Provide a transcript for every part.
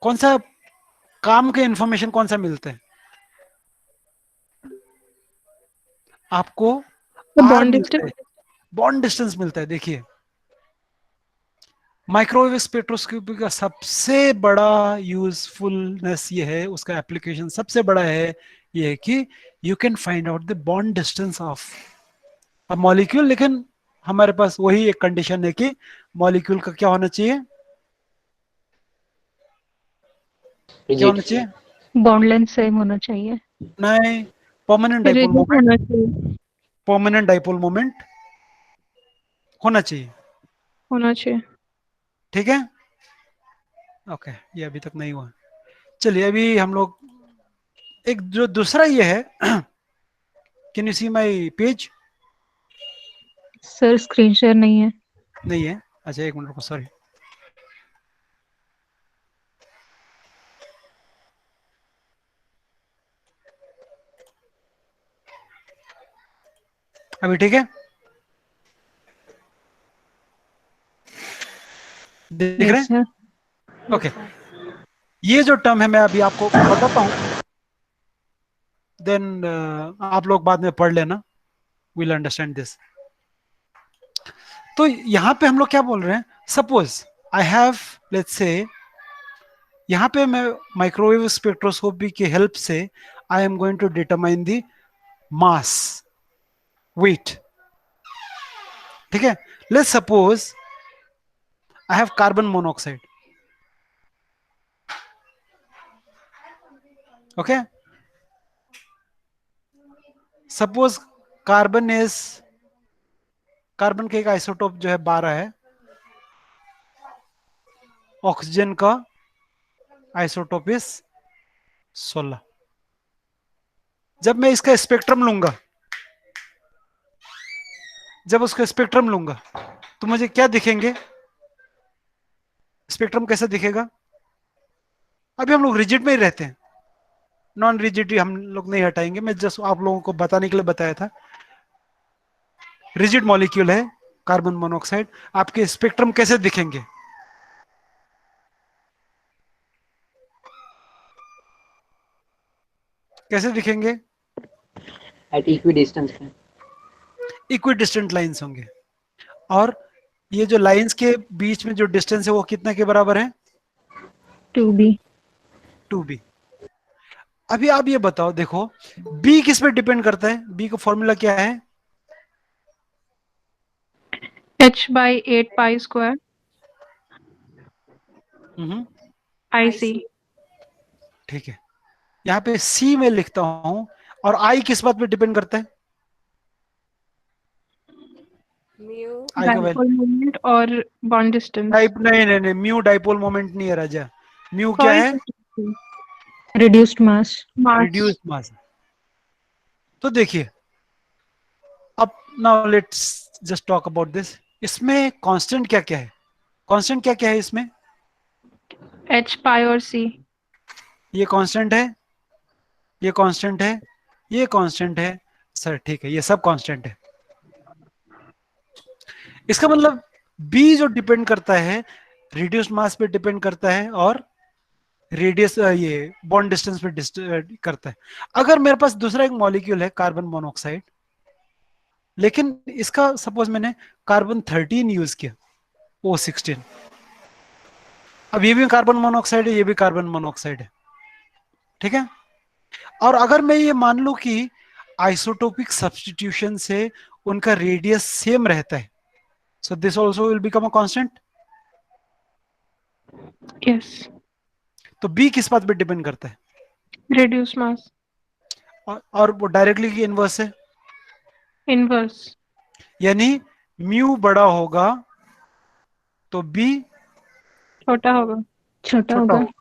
कौन सा काम के इंफॉर्मेशन कौन सा मिलता है आपको? तो आर बॉन्ड मिलता डिस्टेंस। है, बॉन्ड डिस्टेंस मिलता है। देखिए, माइक्रोवेव स्पेक्ट्रोस्कोपी का सबसे बड़ा यूजफुलनेस ये है, उसका एप्लीकेशन सबसे बड़ा है ये है कि you can find out the bond distance of a molecule. लेकिन हमारे पास वही एक कंडीशन है कि मॉलिक्यूल का क्या होना चाहिए, क्या रिजिट। होना चाहिए? बॉन्ड लेंथ सेम होना चाहिए। नहीं, परमानेंट डाइपोल रिजिड मोमेंट, होना चाहिए। परमानेंट डाइपोल मोमेंट होना चाहिए। होना चाहिए। ठीक है, ओके, ये अभी तक नहीं हुआ। चलिए अभी हम लोग एक जो दूसरा ये है, can you see my page? Sir screen share नहीं है। नहीं है, अच्छा एक मिनट रुको, सॉरी। अभी ठीक है, देख रहे यस हैं? सर। ओके, ये जो टर्म है मैं अभी आपको बताता हूँ, देन आप लोग बाद में पढ़ लेना, विल अंडरस्टैंड दिस। तो यहाँ पे हम लोग क्या बोल रहे हैं, suppose I have, let's say, यहाँ पे मैं माइक्रोवेव स्पेक्ट्रोस्कोपी की हेल्प से I am going to determine the mass, weight. ठीक है, let's suppose I have carbon monoxide. Okay, suppose carbon is, carbon के एक आइसोटोप जो है 12 है, ऑक्सीजन का आइसोटोप इज 16। जब मैं इसका स्पेक्ट्रम लूंगा, जब उसका स्पेक्ट्रम लूंगा तो मुझे क्या दिखेंगे, स्पेक्ट्रम कैसा दिखेगा? अभी हम लोग रिजिड में ही रहते हैं, नॉन रिजिड हम लोग नहीं हटाएंगे, मैं जस्ट आप लोगों को बताने के लिए बताया था। रिजिड मॉलिक्यूल है कार्बन मोनोऑक्साइड, आपके स्पेक्ट्रम कैसे दिखेंगे? कैसे दिखेंगे? एट इक्वी डिस्टेंस पे। इक्वी डिस्टेंट लाइन्स होंगे। और ये जो लाइंस के बीच में जो डिस्टेंस है वो कितना के बराबर है? 2B। 2b। अभी आप ये बताओ, देखो बी किस पे डिपेंड करता है, बी का फॉर्मूला क्या है? H/8 पाई हम्म, IC। ठीक है, यहाँ पे सी में लिखता हूं, और आई किस बात पे डिपेंड करता है? म्यू। आई का वैल्यू डाइपोल मोमेंट और बॉन्ड डिस्टेंस। टाइप, नहीं नहीं नहीं, म्यू डाइपोल मोमेंट नहीं है राजा, म्यू क्या सॉरी है? Sir. Reduced mass. Mass. Reduce mass. तो देखिए, अब now let's just talk about this. इसमें कांस्टेंट क्या क्या है, कांस्टेंट क्या क्या है इसमें? H पाई और C। ये कांस्टेंट है, ये कांस्टेंट है, ये कांस्टेंट है, सर ठीक है, ये सब कांस्टेंट है। इसका मतलब बी जो डिपेंड करता है, रिड्यूस्ड मास पे डिपेंड करता है, और रेडियस ये बॉन्ड डिस्टेंस पे करता है। अगर मेरे पास दूसरा एक मॉलिक्यूल है कार्बन मोनोऑक्साइड, लेकिन इसका सपोज मैंने कार्बन 13 यूज किया, O16, अब ये भी कार्बन मोनोऑक्साइड है, ये भी कार्बन मोनोऑक्साइड है। ठीक है, और अगर मैं ये मान लूं कि आइसोटोपिक सब्स्टिट्यूशन से उनका रेडियस सेम रहता है, so this also will become a constant. Yes. तो बी किस बात पे डिपेंड करता है? Reduce mass. और वो डायरेक्टली की इनवर्स है, इनवर्स। यानी म्यू बड़ा होगा तो बी छोटा होगा। छोटा छोटा होगा। होगा,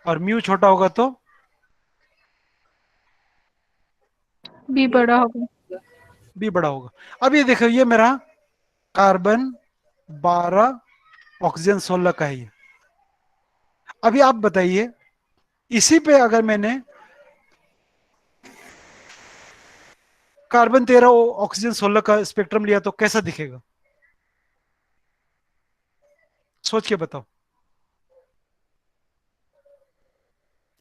और म्यू छोटा होगा तो B बड़ा होगा। बी बड़ा होगा। अब ये देखो, ये मेरा कार्बन 12, ऑक्सीजन 16 का है ये। अभी आप बताइए, इसी पे अगर मैंने कार्बन 13, ऑक्सीजन 16 का स्पेक्ट्रम लिया तो कैसा दिखेगा? सोच के बताओ।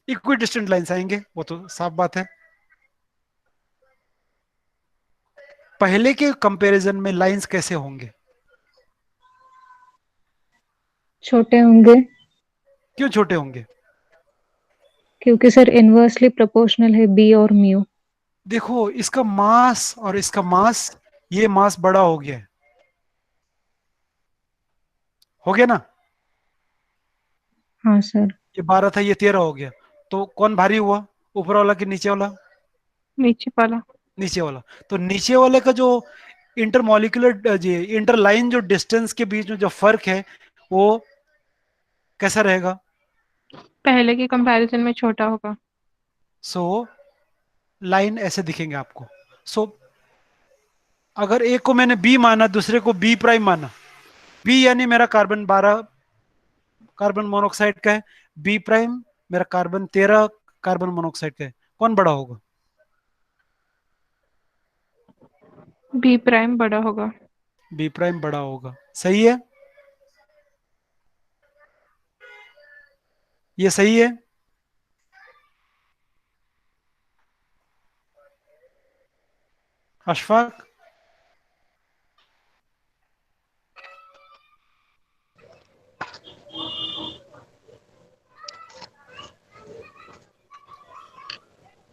इक्वी डिस्टेंट लाइन्स आएंगे, वो तो साफ बात है। पहले के कंपैरिजन में लाइंस कैसे होंगे? छोटे होंगे, क्यों छोटे होंगे? क्योंकि सर इनवर्सली प्रोपोर्शनल है बी और म्यू। देखो इसका मास और इसका मास, ये मास बड़ा हो गया है, हो गया ना? हाँ सर। ये 12 था, ये 13 हो गया। तो कौन भारी हुआ, ऊपर वाला कि नीचे वाला? नीचे वाला। नीचे वाला। तो नीचे वाले का जो इंटरमोलिकुलर जी इंटरलाइन जो डिस्टेंस के बीच में जो फर्क है, वो कैसा रहेगा? पहले के कंपैरिजन में छोटा होगा। सो लाइन ऐसे दिखेंगे आपको। सो अगर एक को मैंने बी माना, दूसरे को बी प्राइम माना, बी यानी मेरा कार्बन 12 कार्बन मोनोऑक्साइड का है, बी प्राइम मेरा कार्बन 13 कार्बन मोनोऑक्साइड का है, कौन बड़ा होगा? बी प्राइम बड़ा होगा। बी प्राइम बड़ा होगा, सही है? ये सही है? अशफाक?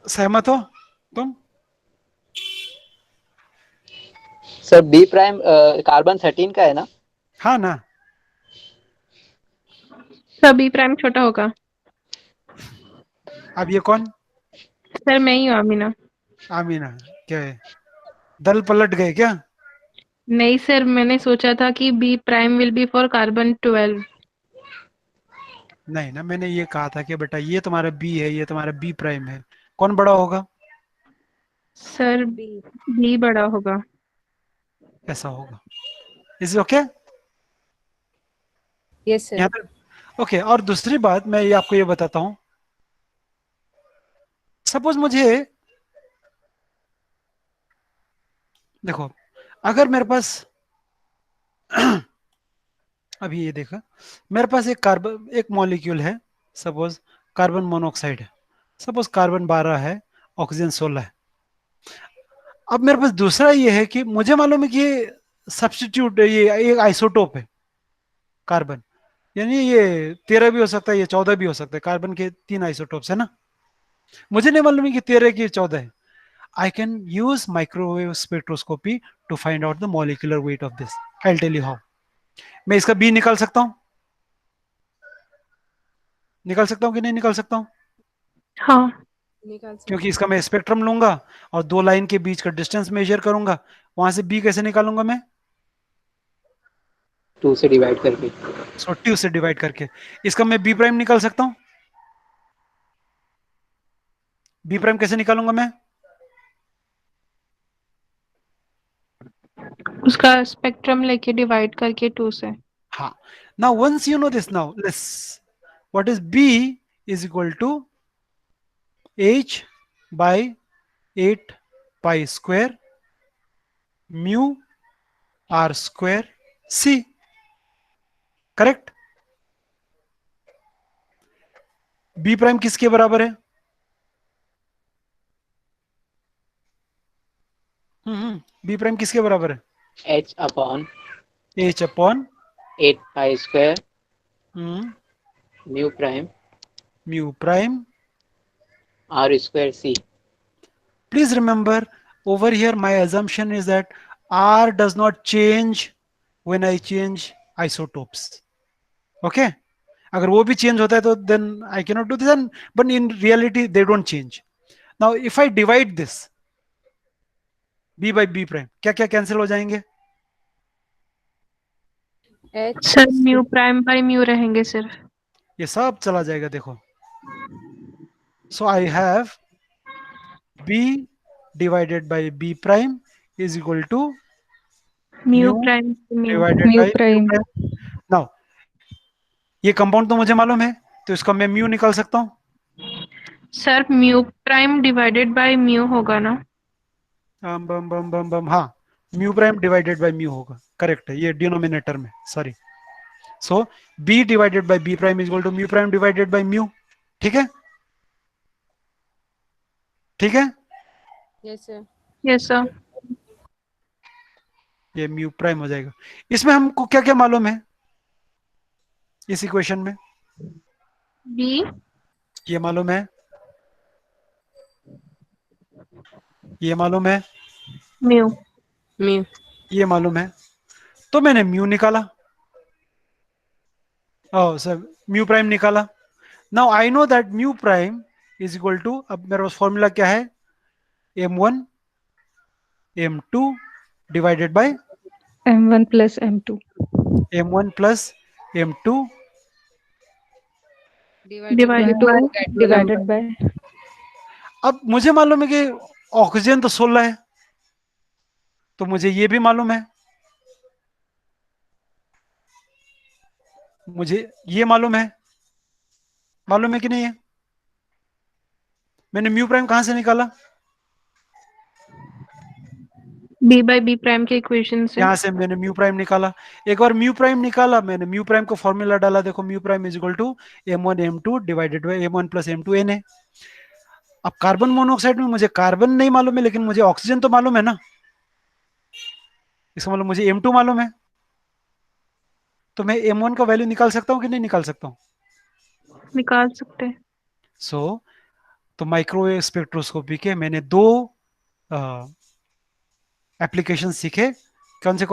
सहमत हो तुम? सर बी प्राइम कार्बन 13 का है ना? हाँ ना? सर बी प्राइम छोटा होगा। अब ये कौन? सर मैं ही हूँ अमीना। आमीना? क्या है, दल पलट गए क्या? नहीं सर, मैंने सोचा था कि B prime will be for carbon 12। नहीं ना, मैंने ये कहा था कि बेटा ये तुम्हारा बी है, ये तुम्हारा बी प्राइम है, कौन बड़ा होगा? सर बी बड़ा होगा। ऐसा होगा। Is okay? Yes sir. यहाँ तक ओके। और दूसरी बात मैं ये आपको ये बताता हूँ, सपोज मुझे, देखो अगर मेरे पास अभी ये देखा, मेरे पास एक कार्बन एक मॉलिक्यूल है, सपोज कार्बन मोनोऑक्साइड है, सपोज कार्बन 12 है, ऑक्सीजन 16 है। अब मेरे पास दूसरा ये है कि मुझे मालूम है कि ये सब्स्टिट्यूट, ये एक आइसोटोप है कार्बन, यानी ये 13 भी हो सकता है, ये 14 भी हो सकता है, कार्बन के 3 आइसोटोप्स है ना। मुझे नहीं मालूम है कि 13 की 14 है। I can use microwave spectroscopy to find out the molecular weight of this. I'll tell you how. मैं इसका बी निकाल सकता हूं, निकाल सकता हूं कि नहीं निकाल सकता हूं? हाँ। निकाल सकते क्योंकि इसका मैं स्पेक्ट्रम लूंगा और दो लाइन के बीच का डिस्टेंस मेजर करूंगा, वहां से बी कैसे निकालूंगा मैं? 2 से डिवाइड करके। सो ट्यू से डिवाइड करके। इसका मैं बी प्राइम निकाल सकता हूं, बी प्राइम कैसे निकालूंगा मैं? उसका स्पेक्ट्रम लेके डिवाइड करके 2 से। हाँ। Now once you know this, now let's, what is B is equal to h by 8 pi square mu r square c, correct? B prime किसके बराबर है? बी प्राइम किसके बराबर है? h upon h upon 8 pi square mu mu prime prime. r square c। Please remember, over here my assumption is that r does not change when I change isotopes. Okay? अगर वो भी change होता है तो then I cannot do this, but in reality they don't change. Now if I divide this b by b prime, क्या क्या cancel हो जाएंगे? H sir mu prime by mu रहेंगे सर। ये सब चला जाएगा, देखो। So I have b divided by b prime is equal to mu mu prime mu. divided mu by mu prime. prime. Now ये कंपाउंड तो मुझे मालूम है, तो इसका मैं म्यू निकाल सकता हूँ। Sir mu prime divided by mu होगा ना? बम बम बम बम, हाँ, mu prime divided by mu होगा, करेक्ट है, ये डिनोमिनेटर में, sorry. So B divided by B prime is equal to mu prime divided by mu, ठीक है? ठीक है, Yes, sir. Yes sir. ये म्यू प्राइम हो जाएगा। इसमें हमको क्या क्या मालूम है इस इक्वेशन में? बी ये मालूम है, ये मालूम है, म्यू। Mu. ये मालूम है, तो मैंने म्यू निकाला। ओ सर, म्यू प्राइम निकाला। Now I know that mu prime is equal to, अब मेरे पास फॉर्मूला क्या है, m1 m2 divided by M1 plus M2 m1 plus m2 Divided by divided into by radical number. divided by अब मुझे मालूम है कि ऑक्सीजन तो 16 है, तो मुझे ये भी मालूम है, मुझे ये मालूम है कि नहीं है? मैंने म्यू प्राइम कहां से निकाला? बी बाय बी प्राइम के इक्वेशन से। यहां से मैंने म्यू प्राइम निकाला। एक बार म्यू प्राइम निकाला, मैंने म्यू प्राइम को फॉर्मूला डाला, देखो mu prime is equal to m1 m2 divided by m1 plus m2 Na। अब कार्बन मोनोऑक्साइड में मुझे कार्बन नहीं मालूम है, लेकिन मुझे ऑक्सीजन तो मालूम है ना, इसका मतलब मुझे m2 मालूम है, तो मैं m1 का वैल्यू निकाल सकता हूँ कि नहीं निकाल सकता हूँ? निकाल सकते हैं। सो तो माइक्रोवेव स्पेक्ट्रोस्कोपी के मैंने दो एप्लीकेशन सीखे। कौन से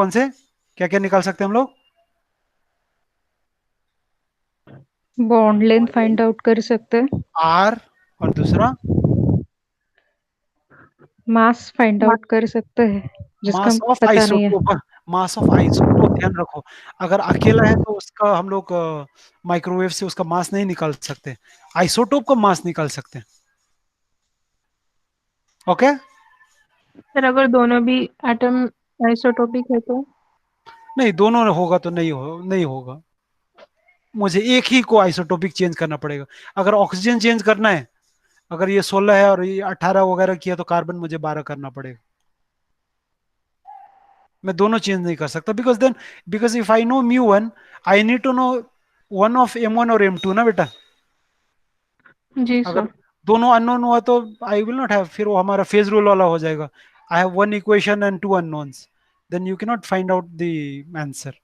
क्या क्या निकाल सकते हैं हम लोग? बॉन्ड लेंथ फाइंड आउट कर सकते हैं, आर, और दूसरा मास फाइंड आउट कर सकते हैं जिसका मास ऑफ पता नहीं है। आइसोटोप। मास ऑफ आइसोटोप ध्यान रखो, अगर अकेला है तो उसका हम लोग माइक्रोवेव से उसका मास नहीं निकाल सकते, आइसोटोप का मास निकाल सकते हैं। ओके, सर अगर दोनों भी एटम आइसोटोपिक है तो? नहीं दोनों होगा तो नहीं होगा, मुझे एक ही को आइसोटोपिक चेंज करना पड़ेगा। अगर ऑक्सीजन चेंज करना है, अगर ये 16 है और ये 18 वगैरह किया, तो कार्बन मुझे 12 करना पड़ेगा। मैं दोनों चेंज नहीं कर सकता, because if I know mu 1, I need to know one of m1 और m2 ना बेटा। जी अगर सर। दोनों अननोन हुआ तो आई विल नॉट हैव, फिर वो हमारा फेज रूल वाला हो जाएगा। I have one equation and two unknowns, then you can not find out the answer.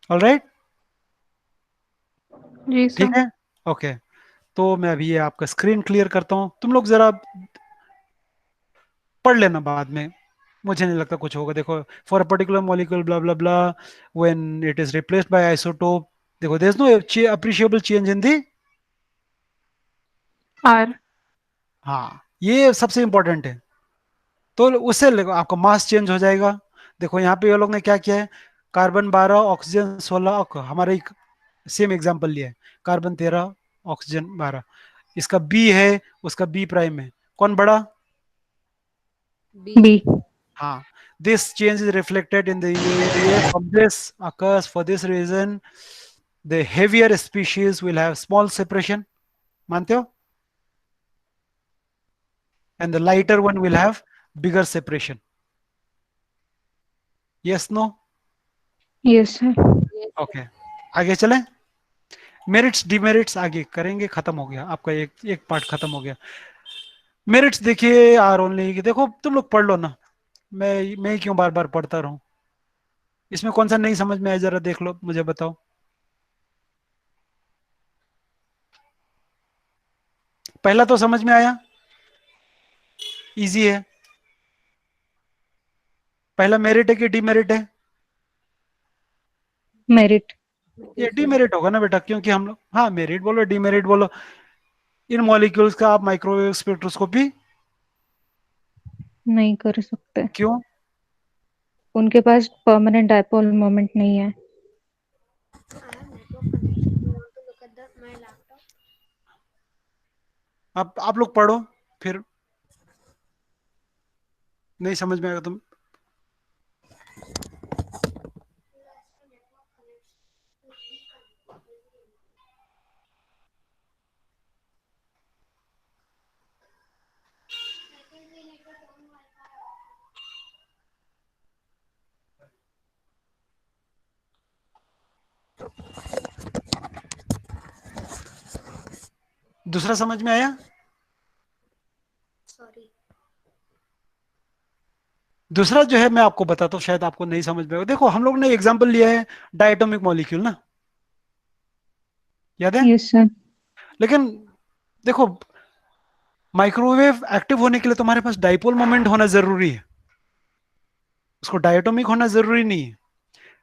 Alright, जी ठीक सर। है, ओके। तो मैं अभी ये आपका स्क्रीन क्लियर करता हूँ, तुम लोग जरा पढ़ लेना बाद में, मुझे नहीं लगता कुछ होगा। देखो, for a particular molecule blah blah blah when it is replaced by isotope, देखो there is no appreciable change in the. R. हाँ, ये सबसे इंपॉर्टेंट है। तो उससे आपका मास चेंज हो जाएगा। देखो यहाँ पे ये लोग ने क्या किया है, कार्बन 12 ऑक्सीजन 16, हमारा एक सेम एग्जांपल लिया है, कार्बन 13 ऑक्सीजन 12, इसका बी है, उसका बी प्राइम है, कौन बड़ा? B. बी। हाँ, this change is reflected in the UADF from this occurs for this reason, the heavier species will have small separation, मानते हो, and the lighter one will have bigger separation. Yes, no? Yes sir. Yes. Okay, आगे चलें। Merits demerits आगे करेंगे, खत्म हो गया आपका एक एक पार्ट खत्म हो गया। मेरिट्स देखिए आर ओनली, देखो तुम लोग पढ़ लो ना, मैं ही क्यों बार बार पढ़ता रहूं? इसमें कौन सा नहीं समझ में आया, जरा देख लो, मुझे बताओ। पहला तो समझ में आया, इजी है। पहला मेरिट है कि डिमेरिट है? मेरिट। ये डिमेरिट होगा ना बेटा, क्योंकि हम लोग, हाँ मेरिट बोलो डिमेरिट बोलो, इन मॉलिक्यूल्स का आप माइक्रोवेव स्पेक्ट्रोस्कोपी नहीं कर सकते, क्यों? उनके पास परमानेंट डायपोल मोमेंट नहीं है। आप लोग पढ़ो, फिर नहीं समझ में आएगा तुम। दूसरा समझ में आया? दूसरा जो है मैं आपको बताता हूँ, शायद आपको नहीं समझ में आएगा। देखो हम लोग ने एग्जांपल लिया है डायटोमिक मॉलिक्यूल ना, याद है? Yes, sir. लेकिन देखो माइक्रोवेव एक्टिव होने के लिए तुम्हारे पास डाइपोल मोमेंट होना जरूरी है, उसको डायटोमिक होना जरूरी नहीं है।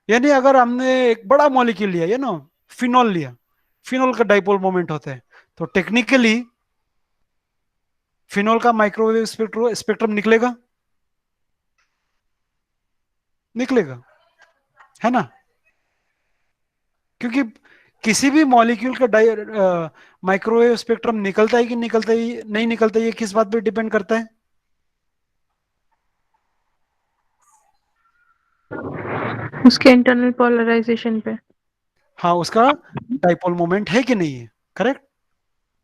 यानी अगर हमने एक बड़ा मॉलिक्यूल लिया, ये ना फिनॉल लिया, फिनॉल का डाइपोल मोमेंट होता है, तो टेक्निकली फिनॉल का माइक्रोवेव स्पेक्ट्रम निकलेगा, निकलेगा, है ना? क्योंकि किसी भी मॉलिक्यूल का माइक्रोवेव स्पेक्ट्रम निकलता है कि निकलता है नहीं निकलता है, ये किस बात पे डिपेंड करता है? उसके इंटरनल पोलराइजेशन पे। हाँ, उसका डाइपोल मोमेंट है कि नहीं है, करेक्ट?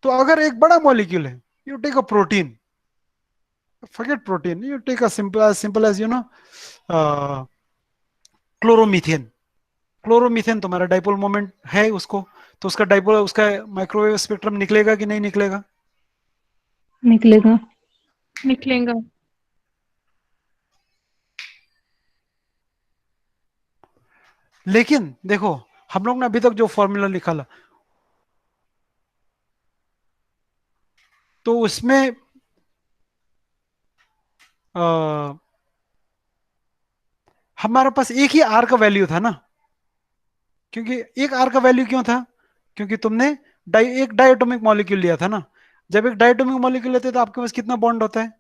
तो अगर एक बड़ा मॉलिक्यूल है, you take a protein, forget protein, you take a simple as chloromethane. Chloromethane तुम्हारा डाइपोल मोमेंट है उसको, तो उसका डाइपोल, उसका माइक्रोवेव स्पेक्ट्रम निकलेगा कि नहीं निकलेगा? निकलेगा। निकलेगा। लेकिन देखो हम लोग ने अभी तक जो फॉर्मूला निकाला, तो उसमें हमारे पास एक ही आर का वैल्यू था ना। क्योंकि एक आर का वैल्यू क्यों था? क्योंकि तुमने एक डायटोमिक मॉलिक्यूल लिया था ना। जब एक डायटोमिक मॉलिक्यूल लेते हैं तो आपके पास कितना बॉन्ड होता है?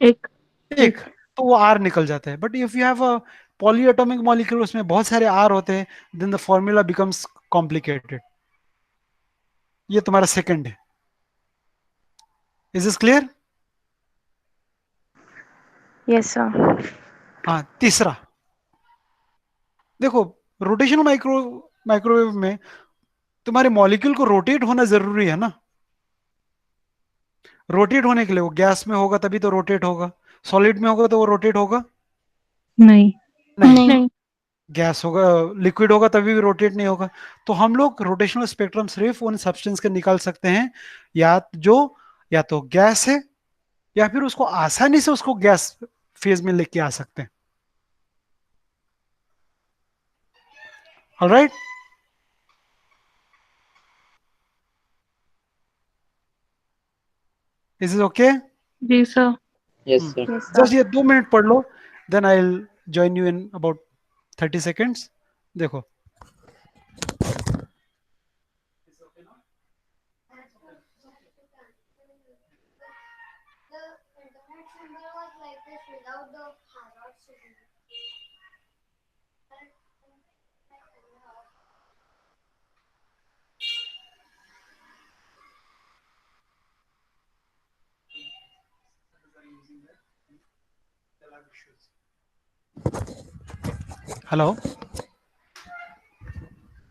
एक। एक। तो वो आर निकल जाता है। But if you have a polyatomic molecule, उसमें बहुत सारे आर होते हैं, then the formula becomes complicated. ये तुम्हारा सेकंड है। Is this clear? Yes, sir. हाँ, तीसरा देखो, रोटेशनल माइक्रोवेव में तुम्हारे मॉलिक्यूल को रोटेट होना जरूरी है ना। रोटेट होने के लिए वो गैस में होगा तभी तो रोटेट होगा, सॉलिड में होगा तो वो रोटेट होगा नहीं। नहीं, नहीं। गैस होगा, लिक्विड होगा तभी भी रोटेट नहीं होगा। तो हम लोग रोटेशनल स्पेक्ट्रम सिर्फ उन सब्सटेंस के निकाल सकते हैं या तो गैस है, या फिर उसको आसानी से उसको गैस फेज में लेके आ सकते हैं। Alright, is is okay? जी sir. Yes, sir. Yes, sir. Just ये 2 मिनट पढ़ लो, then I will join you in about 30 seconds. देखो हेलो,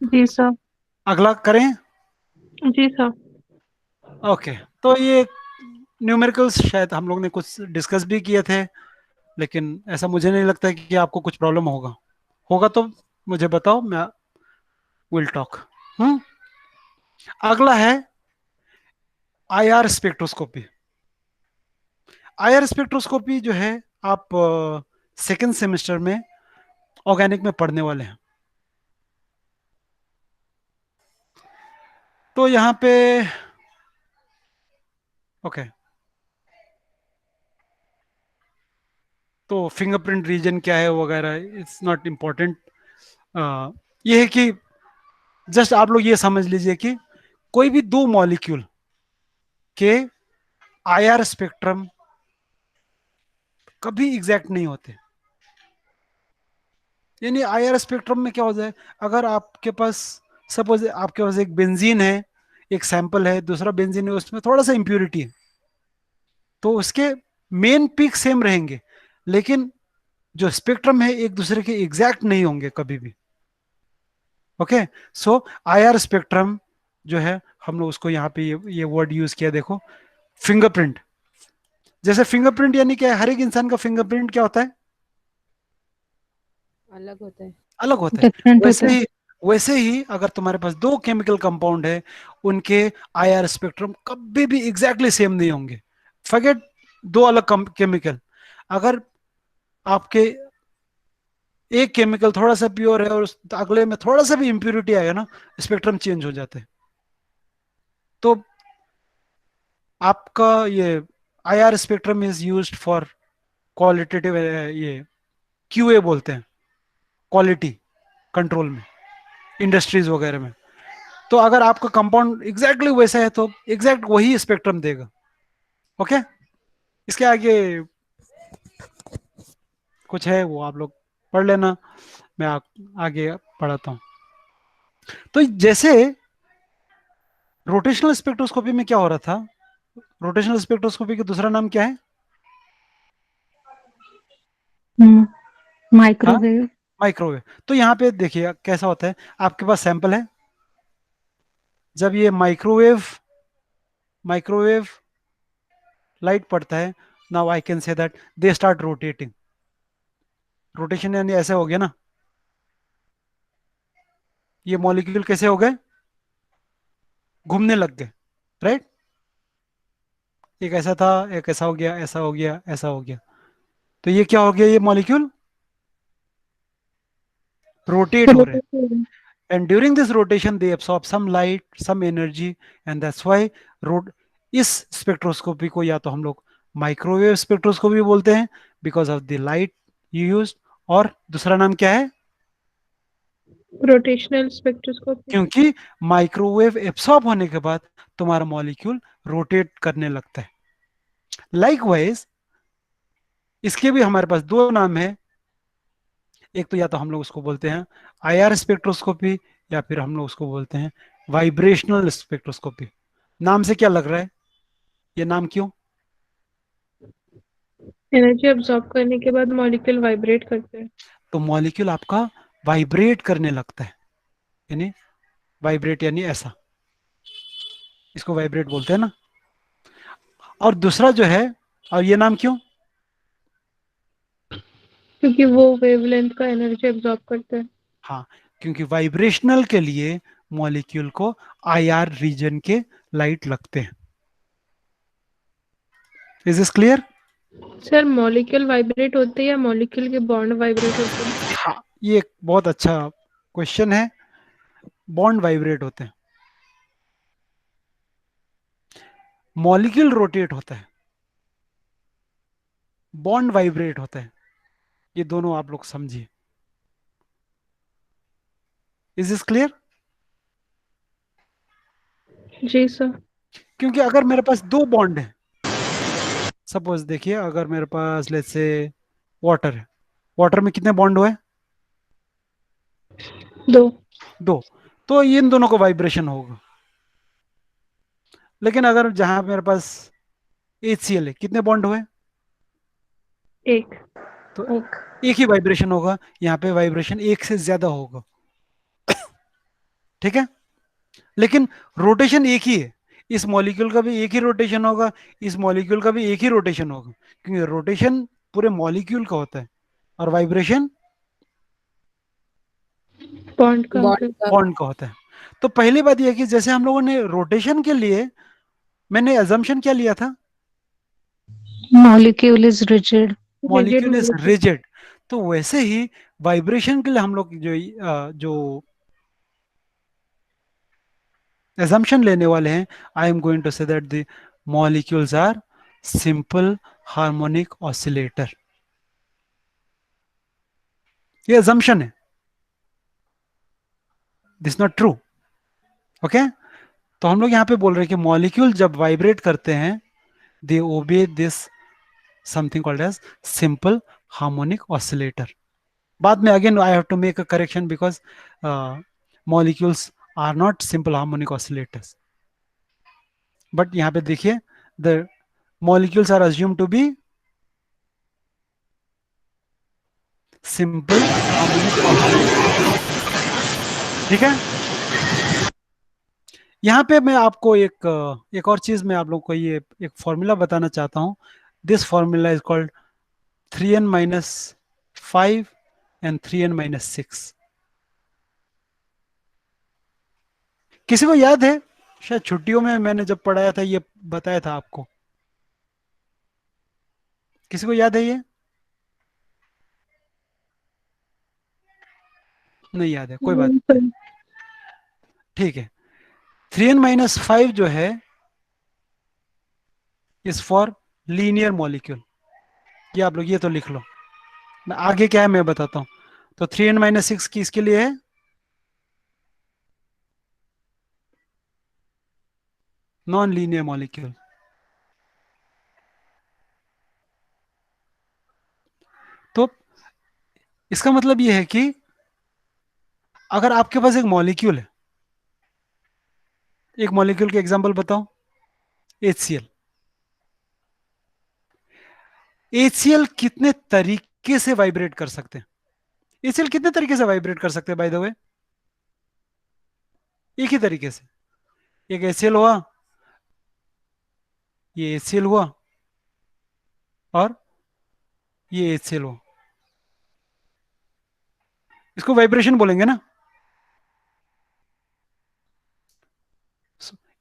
जी सर। अगला करें? जी सर। ओके, तो ये न्यूमेरिकल्स शायद हम लोग ने कुछ डिस्कस भी किए थे, लेकिन ऐसा मुझे नहीं लगता कि आपको कुछ प्रॉब्लम होगा। होगा तो मुझे बताओ, मैं विल टॉक। अगला है आईआर स्पेक्ट्रोस्कोपी। आईआर स्पेक्ट्रोस्कोपी जो है आप सेकेंड सेमेस्टर में ऑर्गेनिक में पढ़ने वाले हैं। तो यहाँ पे ओके, तो फिंगरप्रिंट रीजन क्या है वगैरह इट्स नॉट इम्पोर्टेंट। ये है कि जस्ट आप लोग ये समझ लीजिए कि कोई भी दो मॉलिक्यूल के आईआर स्पेक्ट्रम कभी एग्जैक्ट नहीं होते। यानी आईआर स्पेक्ट्रम में क्या हो जाए, अगर आपके पास सपोज आपके पास एक बेंजीन है, एक सैंपल है, दूसरा बेंजीन है, उसमें थोड़ा सा इंप्यूरिटी है, तो उसके मेन पीक सेम रहेंगे, लेकिन जो स्पेक्ट्रम है एक दूसरे के एग्जैक्ट नहीं होंगे कभी भी। ओके, सो आईआर स्पेक्ट्रम जो है, हम लोग उसको यहाँ पे ये वर्ड यूज किया, देखो फिंगरप्रिंट। जैसे फिंगरप्रिंट यानी क्या है, हर एक इंसान का फिंगरप्रिंट क्या होता है? अलग होता है। अलग होता है। डिफरेंट वैसे होता है। ही वैसे ही अगर तुम्हारे पास दो केमिकल कंपाउंड है, उनके आईआर स्पेक्ट्रम कभी भी एग्जैक्टली सेम नहीं होंगे। फॉरगेट दो अलग केमिकल, अगर आपके एक केमिकल थोड़ा सा प्योर है और अगले में थोड़ा सा भी इंप्योरिटी आएगा ना, स्पेक्ट्रम चेंज हो जाता है। तो आपका ये IR spectrum is used for qualitative, ये क्यूए बोलते हैं, क्वालिटी कंट्रोल में, इंडस्ट्रीज वगैरह में। तो अगर आपका कंपाउंड एग्जैक्टली वैसा है तो एग्जैक्ट वही स्पेक्ट्रम देगा। ओके, इसके आगे कुछ है वो आप लोग पढ़ लेना, मैं आगे पढ़ाता हूं। तो जैसे रोटेशनल स्पेक्ट्रोस्कोपी में क्या हो रहा था, रोटेशनल स्पेक्ट्रोस्कोपी का दूसरा नाम क्या है? माइक्रोवेव। माइक्रोवेव। तो यहाँ पे देखिए कैसा होता है, आपके पास सैंपल है, जब ये माइक्रोवेव माइक्रोवेव लाइट पड़ता है, now I can say that they start rotating. Rotation यानी ऐसे हो गया ना, ये मॉलिक्यूल कैसे हो गए, घूमने लग गए, राइट। एक ऐसा था, एक ऐसा हो गया, ऐसा हो गया, ऐसा हो गया। तो ये क्या हो गया, ये मॉलिक्यूल रोटेट हो रहे हैं, and during this rotation they absorb some light, some energy, and that's why rot इस स्पेक्ट्रोस्कोपी को या तो हम लोग माइक्रोवेव स्पेक्ट्रोस्कोपी बोलते हैं because of the light you use, और दूसरा नाम क्या है, रोटेशनल स्पेक्ट्रोस्कोपी। क्योंकि माइक्रोवेव एब्सॉर्ब होने के बाद तुम्हारा मॉलिक्यूल रोटेट करने लगता है। लाइकवाइज इसके भी हमारे पास दो नाम है, एक तो या तो हम लोग उसको बोलते हैं आईआर स्पेक्ट्रोस्कोपी, या फिर हम लोग उसको बोलते हैं वाइब्रेशनल स्पेक्ट्रोस्कोपी। नाम से क्या लग रहा है, ये नाम क्यों? एनर्जी अब्सॉर्ब करने के बाद मॉलिक्यूल वाइब्रेट करते हैं। तो मॉलिक्यूल आपका वाइब्रेट करने लगता है, यानी वाइब्रेट यानी ऐसा, इसको वाइब्रेट बोलते हैं ना। और दूसरा जो है, और ये नाम क्यों? क्योंकि वो वेवलेंथ का एनर्जी अब्सॉर्ब करते हैं। हाँ, क्योंकि वाइब्रेशनल के लिए मॉलिक्यूल को आईआर रीजन के लाइट लगते हैं। Is this clear? Sir molecule vibrate होते हैं या मॉलिक्यूल के बॉन्ड वाइब्रेट होते हैं? हाँ, ये एक बहुत अच्छा क्वेश्चन है। बॉन्ड वाइब्रेट होते हैं, मॉलिक्यूल रोटेट होता है, बॉन्ड वाइब्रेट होता है। ये दोनों आप लोग समझिए। Is this clear? जी सर। क्योंकि अगर मेरे पास दो बॉन्ड है, सपोज देखिए अगर मेरे पास लेट्स से वाटर है, वाटर में कितने बॉन्ड हुए? दो। दो। तो इन दोनों को वाइब्रेशन होगा। लेकिन अगर जहां मेरे पास HCl है, कितने बॉन्ड हुए? एक। तो एक ही वाइब्रेशन होगा, यहाँ पे वाइब्रेशन एक से ज्यादा होगा। ठीक है, लेकिन रोटेशन एक ही है, इस मॉलिक्यूल का भी एक ही रोटेशन होगा, इस मॉलिक्यूल का भी एक ही रोटेशन होगा, क्योंकि रोटेशन पूरे मॉलिक्यूल का होता है और वाइब्रेशन बॉन्ड का होता है। बॉन्ड बॉन्ड का होता है। तो पहली बात यह है कि जैसे हम लोगों ने रोटेशन के लिए मैंने अजम्पशन क्या लिया था, Molecule is rigid. Molecule is molecule। Rigid. तो वैसे ही वाइब्रेशन के लिए हम लोग जो assumption लेने वाले हैं, I am going to say that the molecules are simple harmonic oscillator. ये assumption है, दिस नॉट ट्रू। ओके, तो हम लोग यहाँ पे बोल रहे हैं कि मॉलिक्यूल जब वाइब्रेट करते हैं they obey this something called as simple harmonic oscillator. बाद में again I have to make a correction because molecules are not simple harmonic oscillators. But यहाँ पे देखिए the molecules are assumed to be simple harmonic oscillators। ठीक है, यहाँ पे मैं आपको एक और चीज मैं आप लोग को ये एक फॉर्मूला बताना चाहता हूँ। This formula is called 3n-5 and 3n-6। किसी को याद है? शायद छुट्टियों में मैंने जब पढ़ाया था ये बताया था आपको। किसी को याद है ये? नहीं याद है, कोई बात नहीं, ठीक है। 3n-5 जो है इज फॉर लीनियर मॉलिक्यूल। ये आप लोग ये तो लिख लो, मैं आगे क्या है मैं बताता हूं। तो 3n-6 किसके लिए है? Non linear molecule. तो इसका मतलब ये है कि अगर आपके पास एक मॉलिक्यूल है, एक मॉलिक्यूल के एग्जांपल बताओ, HCl। HCl कितने तरीके से वाइब्रेट कर सकते हैं? HCl कितने तरीके से वाइब्रेट कर सकते हैं बाय द वे? एक ही तरीके से। एक HCl हुआ, ये HCl हुआ, और ये HCl हुआ। इसको वाइब्रेशन बोलेंगे ना।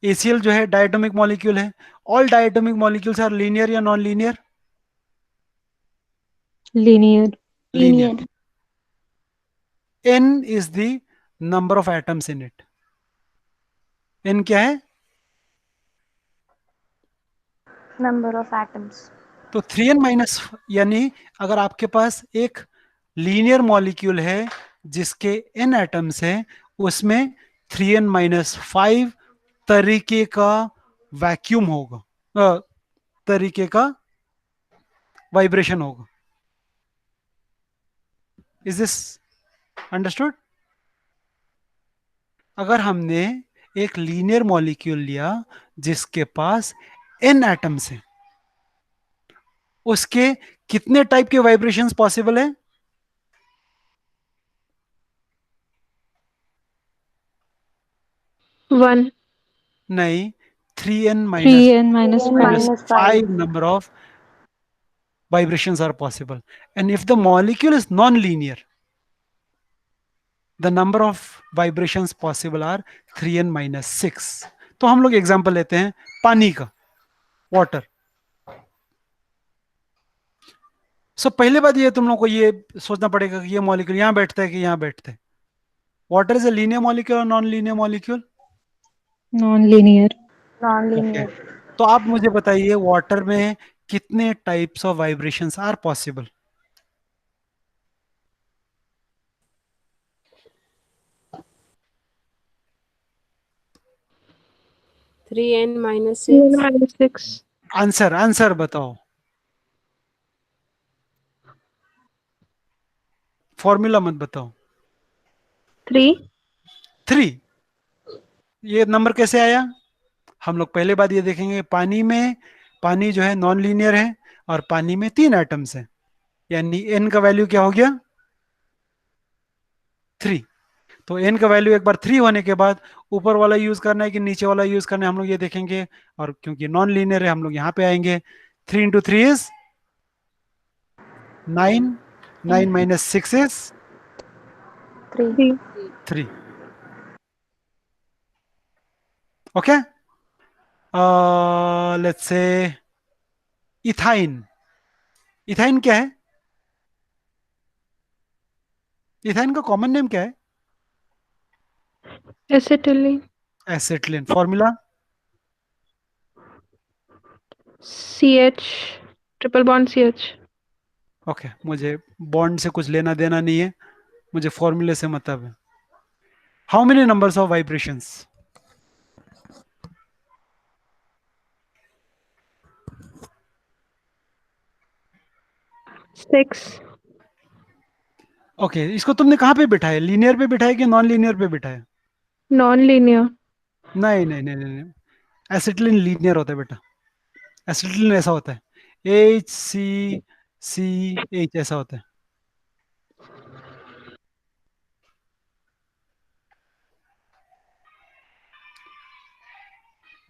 ACl जो है डायटोमिक मॉलिक्यूल है। All diatomic molecules are linear या non linear? linear. Linear. n is the number of atoms in it. n क्या है? Number of atoms. तो 3n- यानी अगर आपके पास एक लीनियर मॉलिक्यूल है जिसके n एटम्स हैं, उसमें 3n-5 तरीके का वैक्यूम होगा, तरीके का वाइब्रेशन होगा। Is this understood? अगर हमने एक लीनियर मॉलिक्यूल लिया जिसके पास n एटम्स हैं, उसके कितने टाइप के वाइब्रेशंस पॉसिबल है? वन। नहीं, 3n- 3n minus 5. Minus 5. 5 number of vibrations are possible. And if the molecule is non-linear, the number of vibrations possible are 3n-6. तो हम लोग एग्जांपल लेते हैं पानी का, वाटर। सो पहले बात ये तुम लोग को ये सोचना पड़ेगा कि ये मॉलिक्यूल यहां बैठता है कि यहां बैठता है। Water is a linear molecule और non linear molecule? Non-linear. Non-linear. तो आप मुझे बताइए वाटर में कितने types of vibrations are possible? Three n minus N six. minus 6. Answer बताओ, फॉर्मूला मत बताओ। 3. 3। ये नंबर कैसे आया? हम लोग पहले बात ये देखेंगे, पानी जो है नॉन लीनियर है और पानी में 3 एटम्स हैं, यानी n का वैल्यू क्या हो गया? 3। तो n का वैल्यू एक बार 3 होने के बाद ऊपर वाला यूज करना है कि नीचे वाला यूज करना है, हम लोग ये देखेंगे। और क्योंकि नॉन लीनियर है हम लोग यहाँ पे आएंगे। 3 into 3 is 9, 9 minus 6 is 3. 3. 3। Okay, let's say ethyne. Ethyne क्या है? इथाइन का कॉमन नेम क्या है? Acetylene. Acetylene. Formula? CH. Triple bond CH. Okay, मुझे बॉन्ड से कुछ लेना देना नहीं है, मुझे फॉर्मूले से मतलब है। How many numbers of vibrations? Six. Okay, इसको तुमने कहाँ पे बिठाया? लीनियर पे बिठाया कि नॉन लीनियर पे बिठाया? Non-linear. नहीं नहीं नहीं नहीं, एसिटिलीन लीनियर होता है बेटा। एसिटिलीन ऐसा होता है, HCCH ऐसा होता है।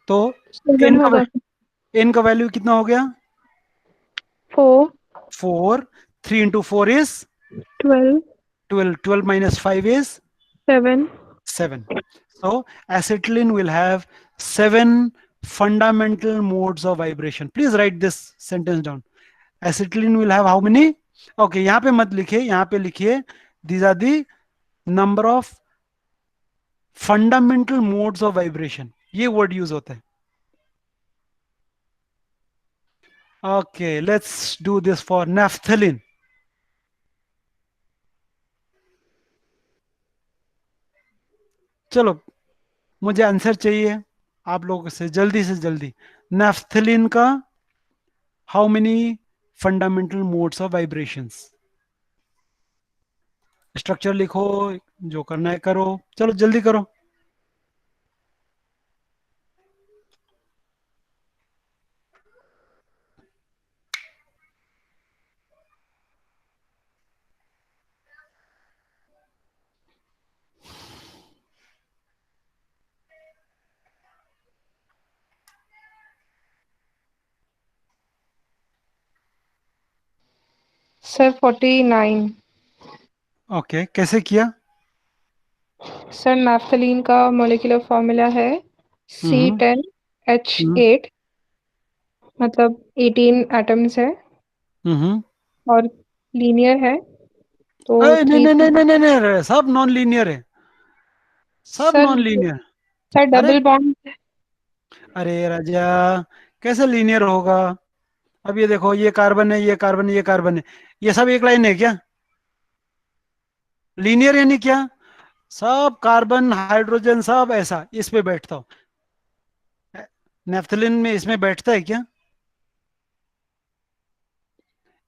तो 7 होगा। n का वैल्यू कितना हो गया? 4. 4। 3 into 4 is 12. 12। 12 minus 5 is 7. 7. So acetylene will have 7 fundamental modes of vibration. Please write this sentence down. Acetylene will have how many? Okay, यहां पे मत लिखिए, यहां पे लिखिए these are the number of fundamental modes of vibration, ये word use होता है. Okay, let's do this for naphthalene. चलो, मुझे आंसर चाहिए आप लोगों से जल्दी. नेफ्थलीन का how many fundamental modes of vibrations? Structure लिखो, जो करना है करो, चलो जल्दी करो. सर 49. ओके, कैसे किया? सर नैफ्थलीन का मॉलिक्यूलर फॉर्मूला है हम्म C10H8, मतलब 18 एटम्स है हम्म और लीनियर है, तो अरे नहीं 3. नहीं नहीं नहीं नहीं नहीं, सब नॉन लीनियर है, सब सर नॉन लीनियर. सर अरे डबल बॉन्ड. अरे राजा, कैसे लीनियर होगा? अब ये देखो, ये कार्बन है, ये कार्बन है, ये कार्बन है, ये सब एक लाइन है क्या? लीनियर यानी क्या? सब कार्बन हाइड्रोजन सब ऐसा इस पे बैठता हो. नेफ्थलीन में इसमें बैठता है क्या?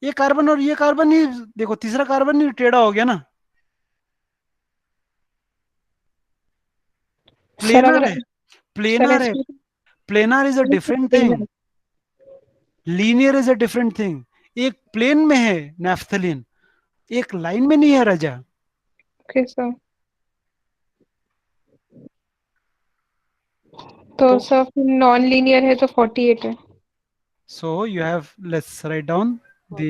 ये कार्बन और ये कार्बन ही, देखो तीसरा कार्बन ही टेढ़ा हो गया ना, सर प्लेनर अगर है. सर प्लेनर है. Planar is a different thing, linear is a different thing. एक प्लेन में है नेफ्थलीन, एक लाइन में नहीं है राजा. ओके सर, तो तो सर नॉन लीनियर है तो 48 है. So you have, let's write down the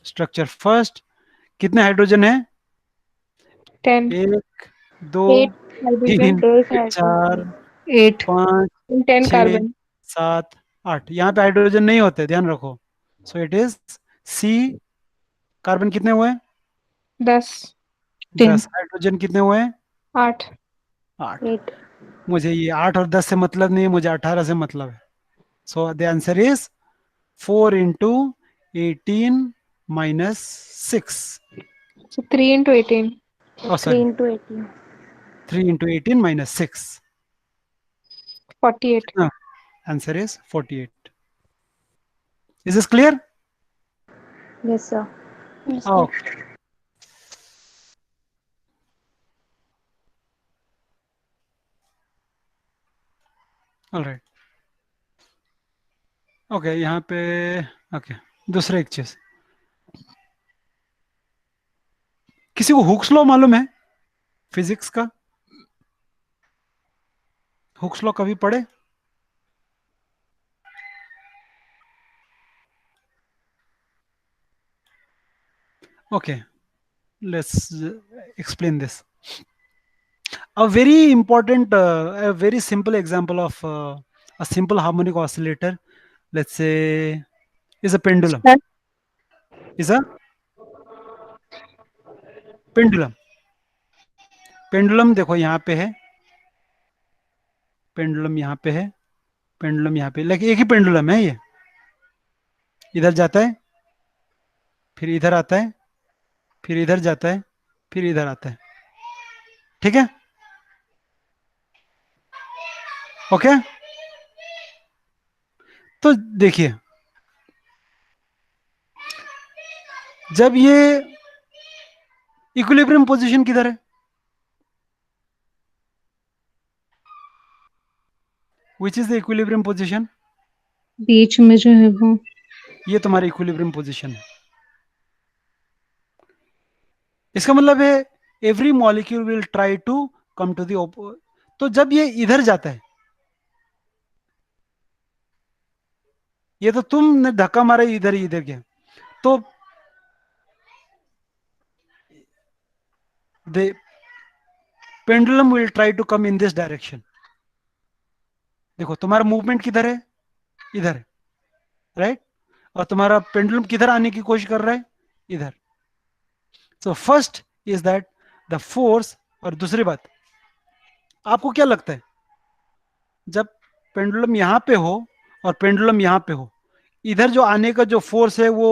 structure first. कितने हाइड्रोजन है? 10. एक, दो, 8 हाइड्रोजन, तीन, 8 चार, hydrogen. 8. पाँच, 10 छ, कार्बन. 7, 8. यहाँ पे हाइड्रोजन नहीं होते, ध्यान रखो. So it is C. Carbon कितने हुए? 10. 10. 10. हाइड्रोजन कितने हुए? 8. 8. 8. मुझे ये 8 और 10 से मतलब नहीं है, मुझे 18 से मतलब है. So the answer is 4 into 18 minus 6. So 3 into 18. Oh, 3 sorry, into 18. 3 into 18 minus 6. 48. No, answer is 48. Is this clear? Yes, sir. Yes, Oh, sir. all right. Okay, यहाँ पे ओके. दूसरा एक चीज, किसी को हुक्स लॉ मालूम है फिजिक्स का? हुक्स लॉ कभी पढ़े? Okay, let's explain this. A very important, a very simple example of a simple harmonic oscillator, let's say, is a pendulum. Sir, Is a pendulum. Pendulum देखो यहाँ पे है, pendulum यहाँ पे है, पेंडुलम यहाँ पे, लेकिन एक ही पेंडुलम है ये. इधर जाता है, फिर इधर आता है, फिर इधर जाता है, फिर इधर आता है. ठीक है? ओके. तो देखिए, जब ये इक्विलिब्रियम पोजीशन किधर है? Which is the equilibrium position? बीच में जो है वो. ये तुम्हारी इक्विलिब्रियम पोजीशन है. इसका मतलब है every molecule will try to come to the. तो जब ये इधर जाता है, ये तो तुमने धक्का मारा इधर ही, इधर गया, तो the pendulum will try to come in this direction. देखो तुम्हारा मूवमेंट किधर है? इधर है, राइट? और तुम्हारा पेंडुलम किधर आने की कोशिश कर रहा है, इधर। So first is that the force, और दूसरी बात, आपको क्या लगता है जब पेंडुलम यहां पे हो और पेंडुलम यहां पे हो, इधर जो आने का जो फोर्स है वो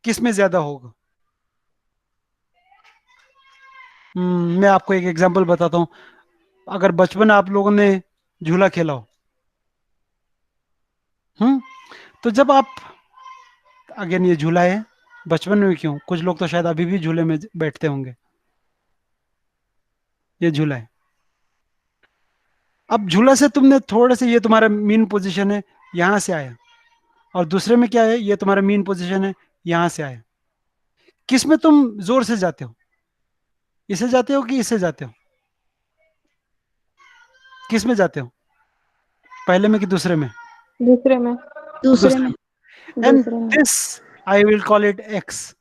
किस में ज्यादा होगा? मैं आपको एक एग्जांपल बताता हूं। अगर बचपन में आप लोगों ने झूला खेला हो, हम्म तो जब आप, अगेन ये झूला है, बचपन में क्यों, कुछ लोग तो शायद अभी भी झूले में बैठते होंगे, ये झूला है। अब झूला से तुमने थोड़ा से, ये तुम्हारा मीन पोजीशन है, यहां से आया, और दूसरे में क्या है, ये तुम्हारा मीन पोजीशन है, यहां से आया। किस में तुम जोर से जाते हो, इसे जाते हो कि इससे जाते हो? किस में जाते हो, पहले में कि दूसरे में? दूसरे में। दूसरे में। And दूसरे में। this I will call it x.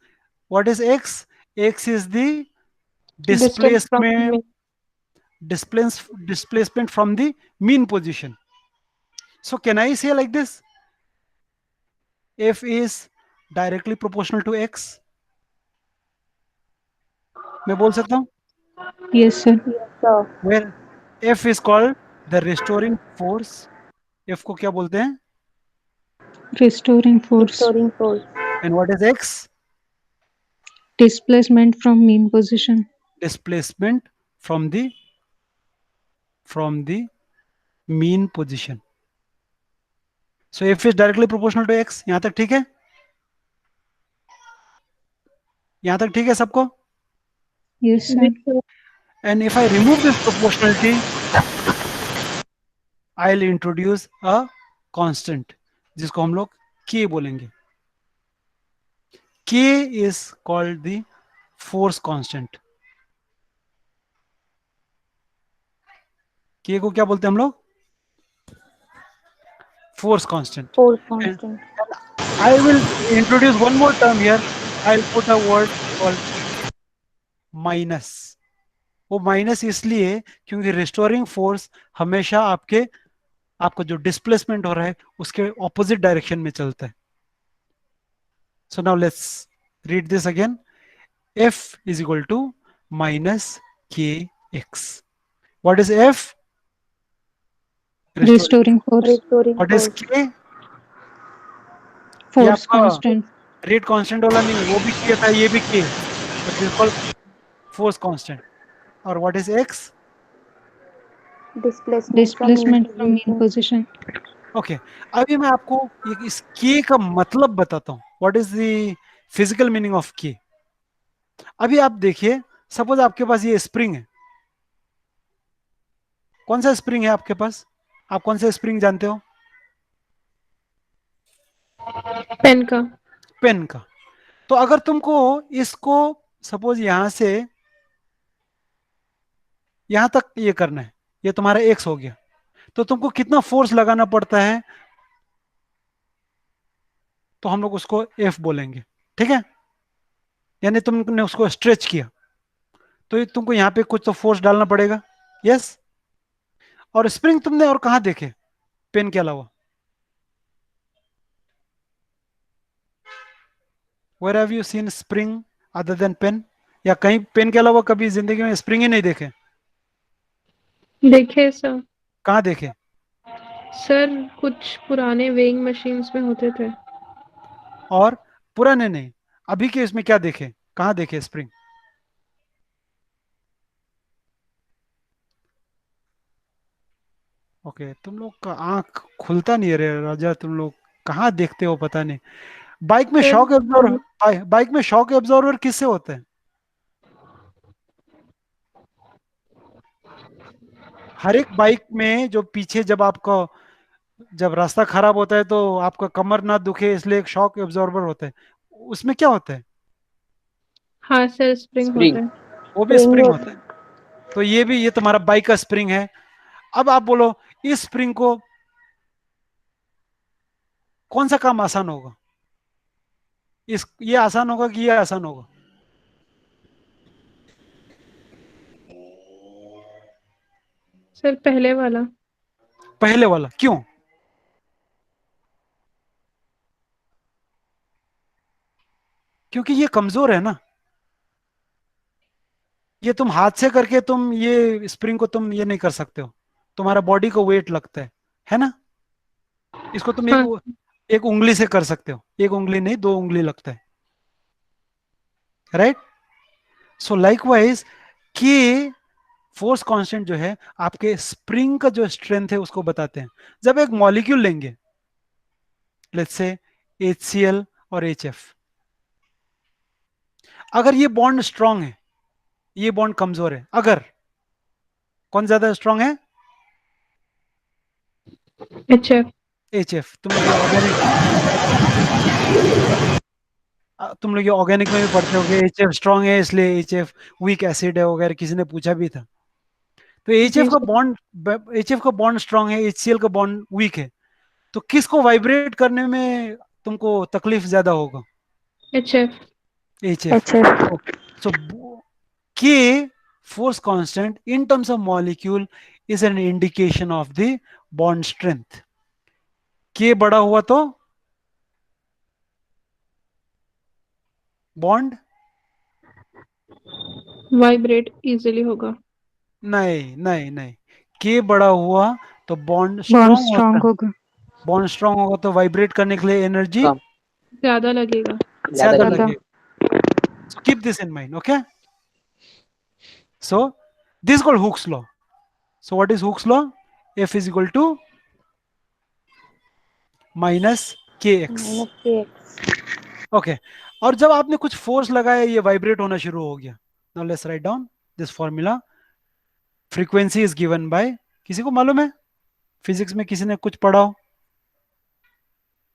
What is x? X is the Distance from displacement, me. displacement from the mean position. So can I say like this? F is directly proportional to x. मैं बोल सकता हूँ, Yes, sir. Yes, sir. where F is called the restoring force. F को क्या बोलते हैं? Restoring force. Restoring force. And what is x? Displacement from mean position. Displacement from the mean position. So F is directly proportional to x. यहां तक ठीक है? यहां तक ठीक है सबको? Yes, sir. And if I remove this proportionality, I'll introduce a constant जिसको हम लोग k बोलेंगे. K is called the force constant. K को क्या बोलते हैं हम लोग? Force constant. Force And constant. I will introduce one more term here. I'll put a word called minus. वो माइनस इसलिए क्योंकि रिस्टोरिंग फोर्स हमेशा आपका जो डिस्प्लेसमेंट हो रहा है उसके ऑपोजिट डायरेक्शन में चलता है. So now let's read this again. F is equal to minus kx. What is F? Restoring force. Restoring What is force. K? ये Force आपका constant. रेट कांस्टेंट वाला नहीं, वो भी K था, ये भी K, but this called force constant. और what is X? Displacement from mean Displacement from mean position. position. Okay. अभी मैं आपको इस K का मतलब बताता हूँ. What is the physical meaning of K. अभी आप देखिए, सपोज आपके पास ये स्प्रिंग है. कौन सा स्प्रिंग है आपके पास? आप कौन सा स्प्रिंग जानते हो? पेन का। पेन का. तो अगर तुमको इसको सपोज यहां से यहां तक ये करना है, ये तुम्हारा एक्स हो गया, तो तुमको कितना फोर्स लगाना पड़ता है? तो हम लोग उसको एफ बोलेंगे. ठीक है, यानी तुमने उसको स्ट्रेच किया, तो ये तुमको यहां पे कुछ तो फोर्स डालना पड़ेगा. यस. और स्प्रिंग तुमने और कहां देखे पेन के अलावा? Where have you seen spring other than pen? या कहीं पेन के अलावा कभी जिंदगी में स्प्रिंग ही नहीं देखे? देखे सर। कहाँ देखे? सर कुछ पुराने वेइंग मशीन्स में होते थे। और पुराने नहीं, अभी के इसमें क्या देखे, कहाँ देखे स्प्रिंग? ओके, तुम लोग का आंख खुलता नहीं रे राजा, तुम लोग कहाँ देखते हो पता नहीं. बाइक में सर शॉक एब्जॉर्वर, बाइक में शॉक एब्जॉर्वर किससे होते हैं? हर एक बाइक में जो पीछे, जब रास्ता खराब होता है तो आपका कमर ना दुखे इसलिए एक शॉक एब्जॉर्बर होता है. उसमें क्या होता है? हाँ सर, स्प्रिंग Spring. होता है। वो भी Spring स्प्रिंग होता होता है. तो ये तुम्हारा बाइक का स्प्रिंग है. अब आप बोलो, इस स्प्रिंग को कौन सा काम आसान होगा? ये आसान होगा कि ये आसान होगा? सर पहले वाला। पहले वाला. क्यों? क्योंकि ये कमजोर है ना, ये तुम हाथ से करके तुम ये स्प्रिंग को तुम ये नहीं कर सकते हो, तुम्हारा बॉडी को वेट लगता है ना। इसको तुम हाँ। एक उंगली से कर सकते हो, एक उंगली नहीं, दो उंगली लगता है, राइट। सो लाइकवाइज के फोर्स कांस्टेंट जो है आपके स्प्रिंग का जो स्ट्रेंथ है उसको बताते हैं। जब एक मॉलिक्यूल लेंगे, लेट्स से HCl और HF, अगर ये बॉन्ड स्ट्रांग है, ये बॉन्ड कमजोर है, अगर कौन ज्यादा स्ट्रांग है? अच्छा। HF। तुम लोग ये ऑर्गेनिक में भी पढ़ते हो कि HF स्ट्रांग है इसलिए HF वीक एसिड है वगैरह, किसी ने पूछा भी था। तो जी सर। एच एफ का बॉन्ड स्ट्रांग है, HCl का बॉन्ड वीक है, तो किसको वाइब्रेट करने में तुमको तकलीफ ज्यादा होगा? अच्छा। HF। HF. सो के force constant in terms of molecule is an indication of the bond strength. के बड़ा हुआ तो बॉन्ड वाइब्रेट इजीली होगा। नहीं नहीं नहीं, के बड़ा हुआ तो बॉन्ड बॉन्ड स्ट्रांग होता स्ट्रांग है। होगा। बॉन्ड स्ट्रांग होगा तो वाइब्रेट करने के लिए एनर्जी कम, ज्यादा लगेगा। ज्यादा ज्यादा लगेगा। ज्यादा। लगेगी। So keep this in mind, okay? So this is called Hooke's law. So what is Hooke's law? F is equal to minus kx. Minus kx. Okay. और जब आपने कुछ फोर्स लगाया, ये वाइब्रेट होना शुरू हो गया। Now let's write down this formula. Frequency is given by, किसी को मालूम है फिजिक्स में, किसी ने कुछ पढ़ा हो?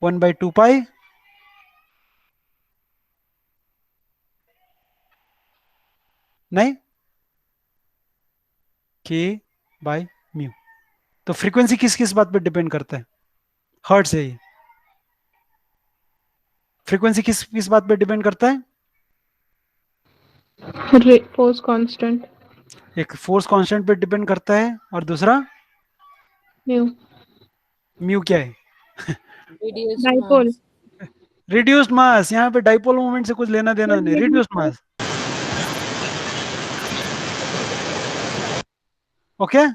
1/2 पाई नहीं, के बाय म्यू। तो फ्रीक्वेंसी किस किस बात पे डिपेंड करता है? हर्ट्ज है ये। फ्रीक्वेंसी किस किस बात पे डिपेंड करता है? Force constant. एक फोर्स कांस्टेंट पे डिपेंड करता है, और दूसरा न्यू। म्यू क्या है? डाइपोल। रिड्यूस्ड मास। यहाँ पे डाइपोल मोमेंट से कुछ लेना देना नहीं, रिड्यूस्ड मास। ओके।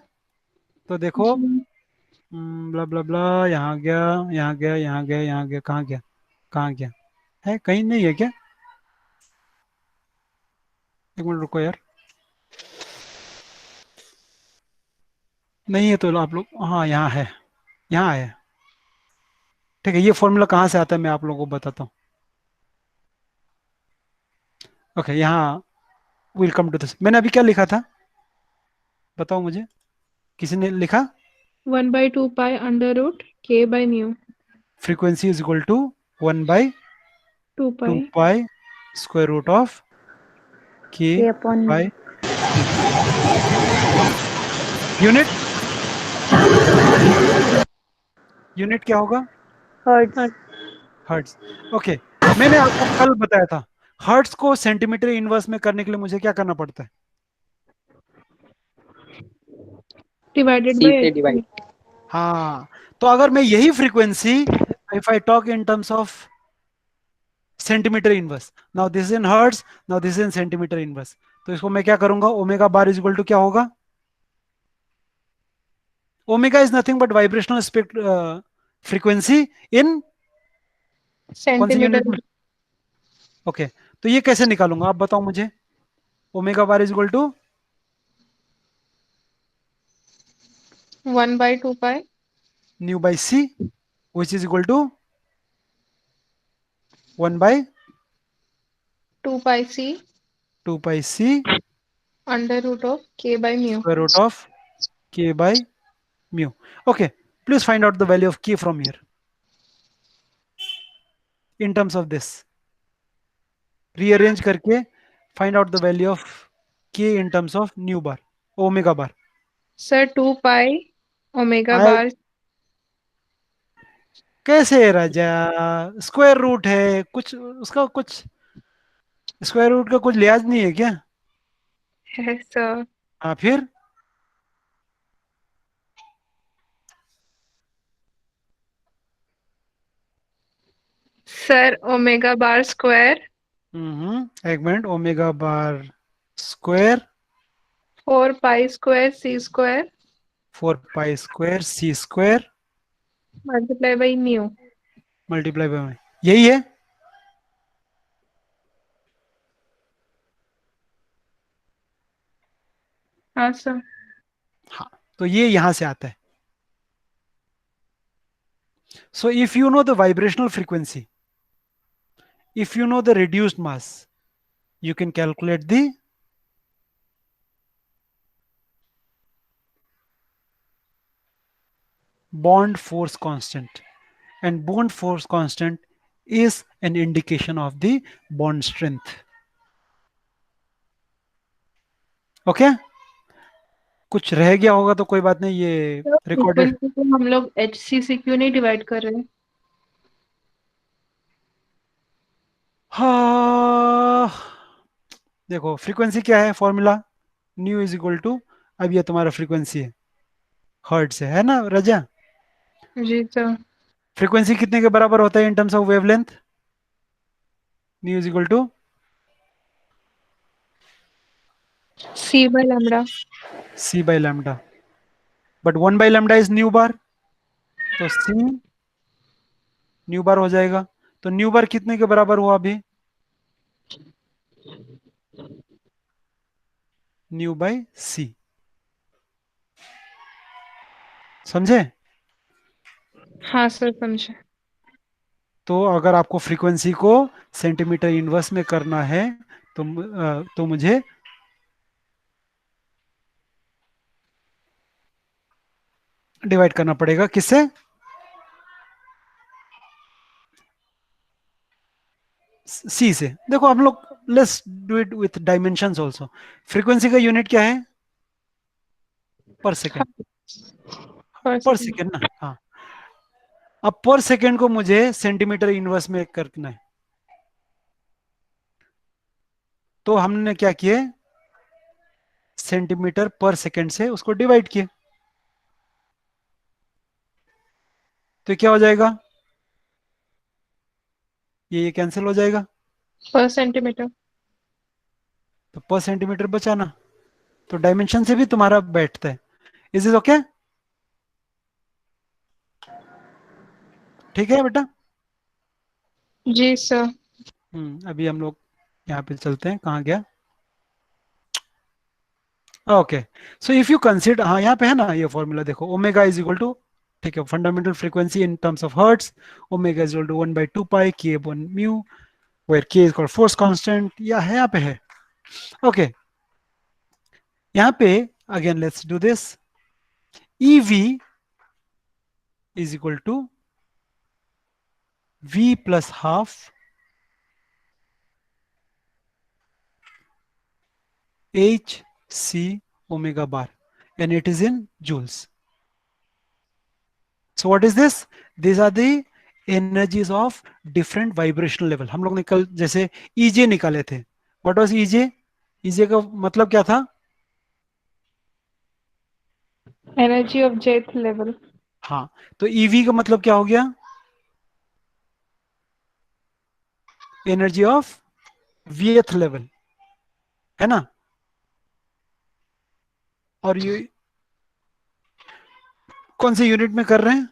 तो देखो, ब्ला ब्ला ब्ला, यहाँ गया, यहाँ गया, यहाँ गया, यहाँ गया, कहाँ गया, कहाँ गया, है कहीं नहीं है क्या? एक मिनट रुको यार, नहीं है तो आप लोग, हाँ यहाँ है, यहाँ है। ठीक है, ये फॉर्मूला कहाँ से आता है मैं आप लोगों को बताता हूँ। ओके, यहाँ विल कम टू दिस। मैंने अभी क्या लिखा था बताओ मुझे, किसी ने लिखा? 1/2 pi under root K by mu. Frequency is equal to 1/2 2 pi. Pi square root of K K upon by unit. Unit क्या होगा? hertz. हर्ट्ज। ओके। मैंने आपको कल बताया था, हर्ट्ज को सेंटीमीटर इनवर्स में करने के लिए मुझे क्या करना पड़ता है? डिवाइडेड सी बाई से एच। डिवाइड। हाँ, तो अगर मैं यही frequency, if I talk in terms of centimetre inverse, now this is in hertz, now this is in centimetre inverse, तो इसको मैं क्या करूंगा? Omega bar is equal to क्या होगा? Omega is nothing but vibrational frequency in कौन सी unit में? सेंटीमीटर। ओके। तो ये कैसे निकालूंगा आप बताओ मुझे? Omega bar is equal to 1/2 pi nu by c, which is equal to 1/2 2 pi c pi c under root of K by mu. square root of k by mu. Okay, please find out the value of k from here in terms of this. Rearrange करके find out the value of k in terms of nu bar, omega bar. Sir 2 pi omega आए बार। कैसे है राजा? Square root है, कुछ उसका कुछ square root का कुछ लिहाज नहीं है क्या? है सर। हाँ फिर सर ओमेगा बार स्क्वायर एक मिनट, omega bar square 4 pi square C square 4 pi square c square multiply by mu. Multiply by, यही है। हाँ सर। हाँ, तो ये यहां से आता है। So if you know the vibrational frequency, if you know the reduced mass, you can calculate the bond force constant, and bond force constant is an indication of the bond strength. Okay, कुछ रह गया होगा तो कोई बात नहीं, ये recorded. Frequency को हम लोग एच सी से क्यों नहीं डिवाइड कर रहे हैं? हाँ, देखो फ्रीक्वेंसी क्या है, formula nu is equal to, अब ये तुम्हारा फ्रीक्वेंसी है, हर्ट्ज है ना रजा? जी सर। फ्रीक्वेंसी कितने के बराबर होता है in terms of wavelength? Nu is equal to c by lambda. c by lambda, but 1 by lambda is nu bar, तो c न्यू बार हो जाएगा। तो न्यू बार कितने के बराबर हुआ अभी? न्यू बाय c, समझे? हाँ सर समझे। तो अगर आपको फ्रीक्वेंसी को सेंटीमीटर इनवर्स में करना है तो मुझे डिवाइड करना पड़ेगा किससे? सी से। देखो हम लोग let's do it with dimensions also. Frequency का यूनिट क्या है? पर सेकेंड, पर सेकेंड ना, हाँ। अब पर सेकेंड को मुझे सेंटीमीटर इनवर्स में करना है, तो हमने क्या किए, सेंटीमीटर पर सेकेंड से उसको डिवाइड किए, तो क्या हो जाएगा? ये कैंसिल हो जाएगा, पर सेंटीमीटर। तो पर सेंटीमीटर बचाना, तो डायमेंशन से भी तुम्हारा बैठता है। Is is okay? ठीक है बेटा? जी सर। अभी हम लोग यहाँ पे चलते हैं, कहाँ गया? Okay, so if you consider, हाँ यहाँ पे है ना ये फॉर्मूला, देखो ओमेगा इज इक्वल टू, ठीक है, fundamental frequency in terms of hertz, omega is equal to 1/2 pi k upon mu, where k is called force constant, या है यहाँ पे है। ओके, यहाँ पे again let's do this, ev is equal to v plus half h c omega bar, and it is in joules. So what is this? These are the energies of different vibrational level. हम लोग ने कल जैसे EJ निकाले थे, what was EJ? EJ का मतलब क्या था? एनर्जी ऑफ जेथ लेवल। हाँ, तो EV का मतलब क्या हो गया? एनर्जी ऑफ Vth लेवल, है ना? और ये कौन से यूनिट में कर रहे हैं?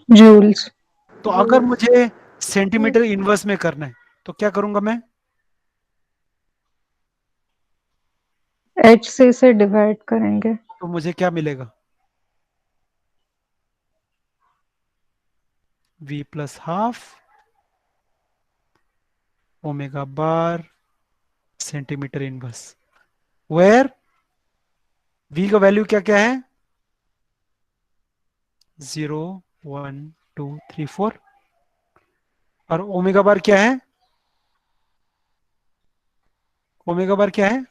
जूल्स। तो अगर मुझे सेंटीमीटर इनवर्स में करना है तो क्या करूंगा मैं? एच से डिवाइड करेंगे। तो मुझे क्या मिलेगा? v plus half omega bar centimetre inverse, where v का वैल्यू क्या क्या है? 0 1 2 3 4, और ओमेगा बार क्या है? ओमेगा बार क्या है?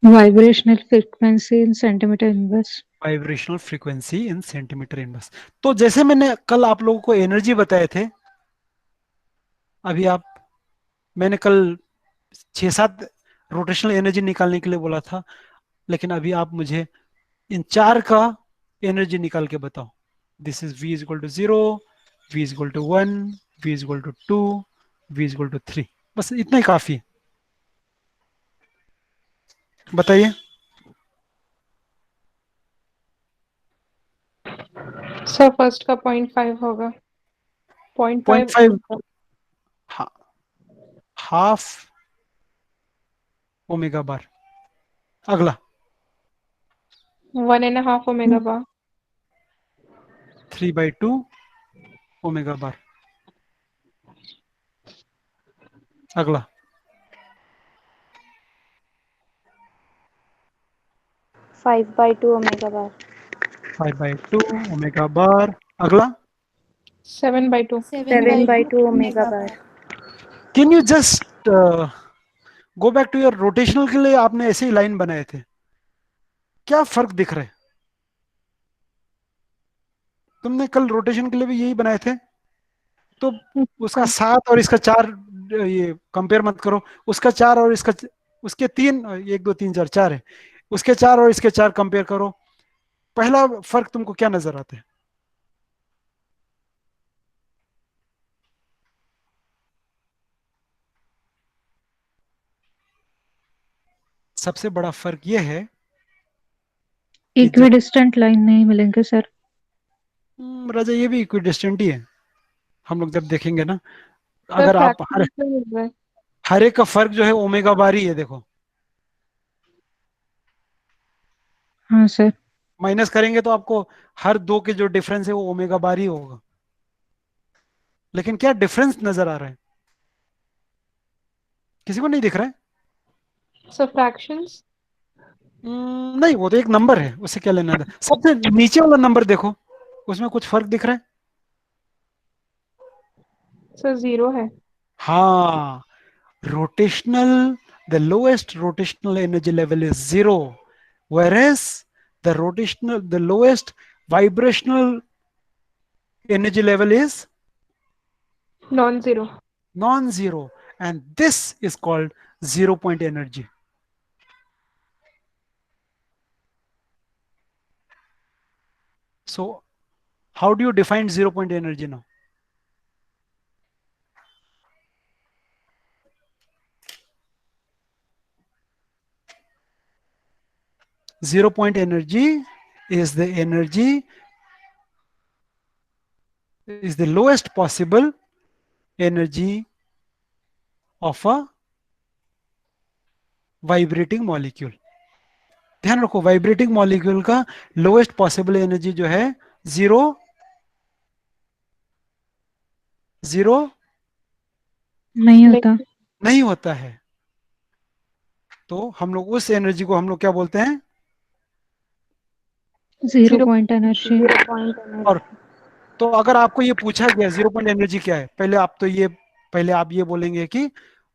वाइब्रेशनल फ्रीक्वेंसी इन सेंटीमीटर इनवर्स। वाइब्रेशनल फ्रीक्वेंसी इन सेंटीमीटर इनवर्स। तो जैसे मैंने कल आप लोगों को एनर्जी बताए थे, अभी आप, मैंने कल 6-7 रोटेशनल एनर्जी निकालने के लिए बोला था, लेकिन अभी आप मुझे इन 4 का एनर्जी निकाल के बताओ। This is v is equal to 0, v is equal to 1, v is equal to 2, v is equal to 3। बस इतना ही काफी है। बताइए। सर फर्स्ट का 0.5 होगा, 0.5 0.5 हाफ ओमेगा बार। अगला 1.5 ओमेगा बार, 3/2 ओमेगा बार। अगला 5/2 ओमेगा बार। 5/2 ओमेगा बार। अगला 7/2, 7/2 omega bar. Can you just go back to your rotational के लिए आपने ऐसे ही लाइन बनाए थे, क्या फर्क दिख रहा है? तुमने कल रोटेशन के लिए भी यही बनाए थे, तो उसका 7 और इसका 4 ये कंपेयर मत करो। उसका 4 और इसका उसके 3, 1 2 3 4 4 है, उसके 4 और इसके 4 कंपेयर करो। पहला फर्क तुमको क्या नजर आता है? सबसे बड़ा फर्क यह है कि इक्विडिस्टेंट लाइन नहीं मिलेंगे सर। राजा ये भी इक्विडिस्टेंट ही है, हम लोग जब देखेंगे ना। सर अगर आप फ्रैक्शन से मिल रहा है। हर एक का फर्क जो है ओमेगा बार ही है, देखो हाँ सर। माइनस करेंगे तो आपको हर दो के जो डिफरेंस है वो ओमेगा बार ही होगा। लेकिन क्या डिफरेंस नजर आ रहा है? किसी को नहीं दिख रहा है? सर फ्रैक्शंस, नहीं, वो तो एक नंबर है, उससे क्या लेना है। सबसे नीचे वाला नंबर देखो, उसमें कुछ फर्क दिख रहा है? सर 0 है। हाँ, rotational, the lowest rotational energy level is 0, whereas the lowest vibrational energy level is non zero. non-zero, and this is called 0 point energy. So how do you define 0 point energy now? Zero point energy is the energy, is the lowest possible energy of a vibrating molecule. ध्यान रखो, vibrating molecule का lowest possible energy जो है 0 नहीं होता। नहीं होता है। तो हम लोग उस एनर्जी को हम लोग क्या बोलते हैं? 0 पॉइंट एनर्जी। और तो अगर आपको ये पूछा गया 0 पॉइंट एनर्जी क्या है, पहले आप ये बोलेंगे कि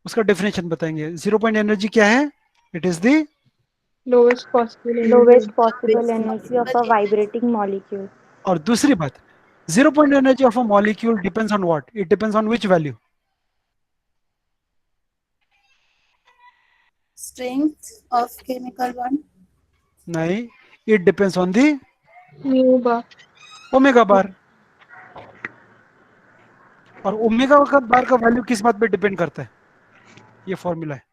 उसका डेफिनेशन बताएंगे। 0 पॉइंट एनर्जी क्या है? It is the lowest possible Lowest possible energy of a vibrating molecule. और दूसरी बात, 0 point energy of a molecule depends on what? It depends on which value? Strength of chemical bond. नहीं, it depends on the mu bar. Omega बार। और omega का बार का value किस बात पे डिपेंड करता है? ये फॉर्मूला है,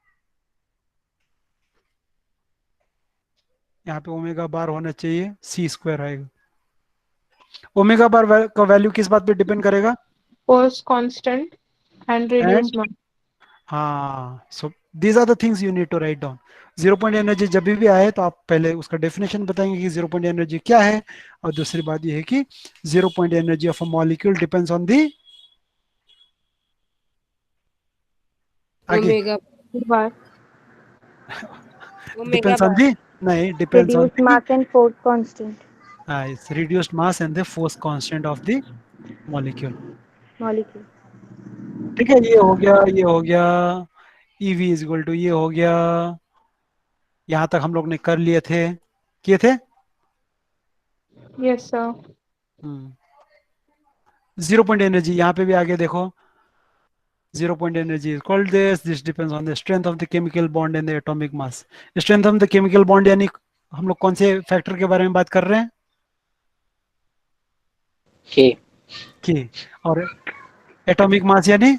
यहाँ पे ओमेगा बार होना चाहिए c² आएगा। ओमेगा बार का वैल्यू किस बात पे डिपेंड करेगा? Force constant and radius and हाँ, so these are the things you need to write down. 0 point energy जब भी आए तो आप पहले उसका डेफिनेशन बताएंगे कि 0 पॉइंट एनर्जी क्या है, और दूसरी बात ये है कि 0 point energy of a molecule depends on the omega bar. Depends on the नहीं, depends on Reduced mass and force constant it's reduced mass and the force constant of the molecule. molecule. ठीक है, ये हो गया, ये हो गया, EV is equal to ये हो गया। यहां तक हम लोग ने कर लिए थे, किए थे। Yes sir. 0 पॉइंट एनर्जी यहाँ पे भी आगे देखो, 0 point energy is called this depends on the strength of the chemical bond and the atomic mass. Strength of the chemical bond यानी हम लोग कौन से फैक्टर के बारे में बात कर रहे हैं? K. के, और एटॉमिक मास यानी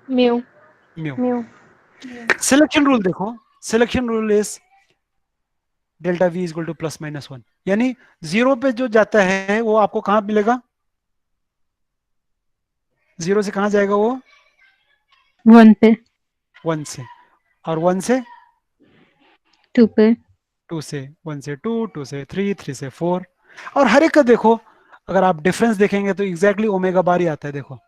mu, mu. mu, selection rule देखो, selection rule is delta v is equal to plus minus one, यानी जीरो पे जो जाता है वो आपको कहाँ मिलेगा, जीरो से कहाँ जाएगा वो, 1 पे, वन से, और वन से 2 पे, टू से, वन से टू, टू से थ्री, थ्री से फोर, और हर एक का देखो, अगर आप डिफरेंस देखेंगे तो एग्जैक्टली ओमेगा बार ही आता है। देखो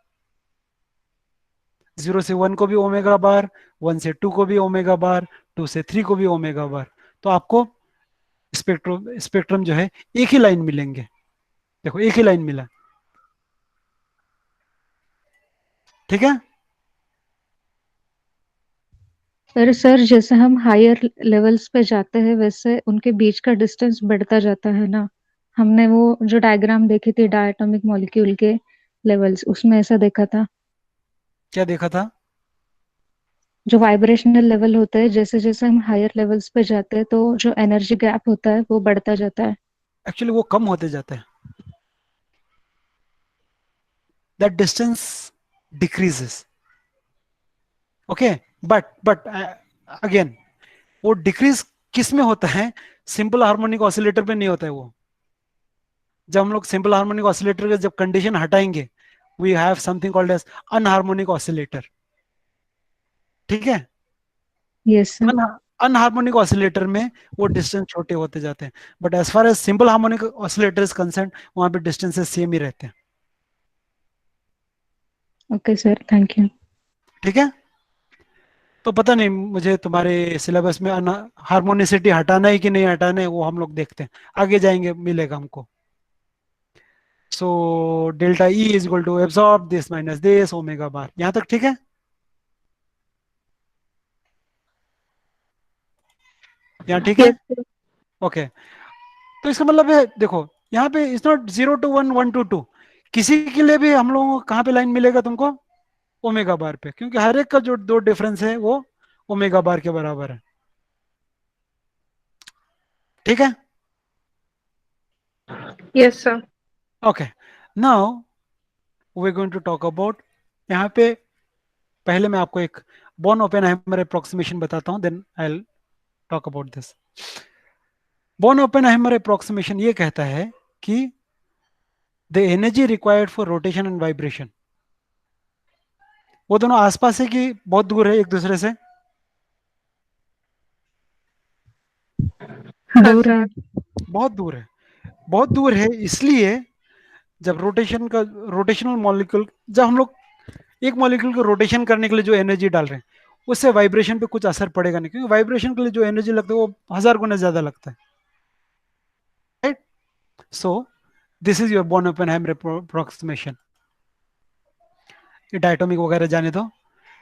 जीरो से वन को भी ओमेगा बार, वन से टू को भी ओमेगा बार, टू से थ्री को भी ओमेगा बार, तो आपको स्पेक्ट्रम स्पेक्ट्रम जो है एक ही लाइन मिलेंगे। देखो एक ही लाइन मिला, ठीक है। पर सर जैसे हम हायर लेवल्स पे जाते हैं वैसे उनके बीच का डिस्टेंस बढ़ता जाता है ना। हमने वो जो डायग्राम देखी थी डायटोमिक मॉलिक्यूल के लेवल्स, उसमें ऐसा देखा था। क्या देखा था? जो वाइब्रेशनल लेवल होते हैं, जैसे जैसे हम हायर लेवल्स पे जाते हैं तो जो एनर्जी गैप होता है वो बढ़ता जाता है। एक्चुअली वो कम होते जाते हैं, that distance decreases, okay. But again वो डिक्रीज किस में होता है, सिंपल हार्मोनिक ऑसिलेटर पे नहीं होता है वो। जब हम लोग सिंपल हार्मोनिक ऑसिलेटर के जब कंडीशन हटाएंगे, we have something called as anharmonic oscillator, ठीक है। Yes sir. अनहार्मोनिक ऑसिलेटर में वो डिस्टेंस छोटे होते जाते हैं, but as far as simple harmonic oscillator is concern, वहां पे डिस्टेंसेस सेम ही रहते हैं, ओके सर, थैंक यू। ठीक है। तो पता नहीं मुझे तुम्हारे सिलेबस में हार्मोनिसिटी हटाना है कि नहीं हटाना है, वो हम लोग देखते हैं, आगे जाएंगे मिलेगा हमको। So delta E is equal to absorb this minus this omega bar, यहां तक ठीक है। यहाँ ठीक है, yes sir. ओके। तो इसका मतलब है देखो, यहाँ पे it's not zero to one, one to two, किसी के लिए भी हम लोगों को कहाँ पे लाइन मिलेगा तुमको, ओमेगा बार पे, क्योंकि हर एक का जो दो डिफरेंस है वो ओमेगा बार के बराबर है, ठीक है। Yes sir. Okay, now we going to talk about, यहाँ पे पहले मैं आपको एक बॉर्न ओपेनहाइमर अप्रोक्सीमेशन बताता हूँ, then I will talk about this. Born Oppenheimer approximation ये कहता है कि the energy required for rotation and vibration, वो दोनों आसपास है कि बहुत दूर है एक दूसरे से, हाँ दूर है। सर. बहुत दूर है, बहुत दूर है। इसलिए जब रोटेशन का, रोटेशनल मॉलिक्यूल, जब हम लोग एक मॉलिक्यूल को रोटेशन करने के लिए जो एनर्जी डाल रहे हैं, उससे वाइब्रेशन पे कुछ असर पड़ेगा नहीं, क्योंकि वाइब्रेशन के लिए जो एनर्जी लगता है वो 1000 गुना ज्यादा लगता है, right. So this is your born Oppenheimer approximation. ये डायटोमिक वगैरह जाने दो।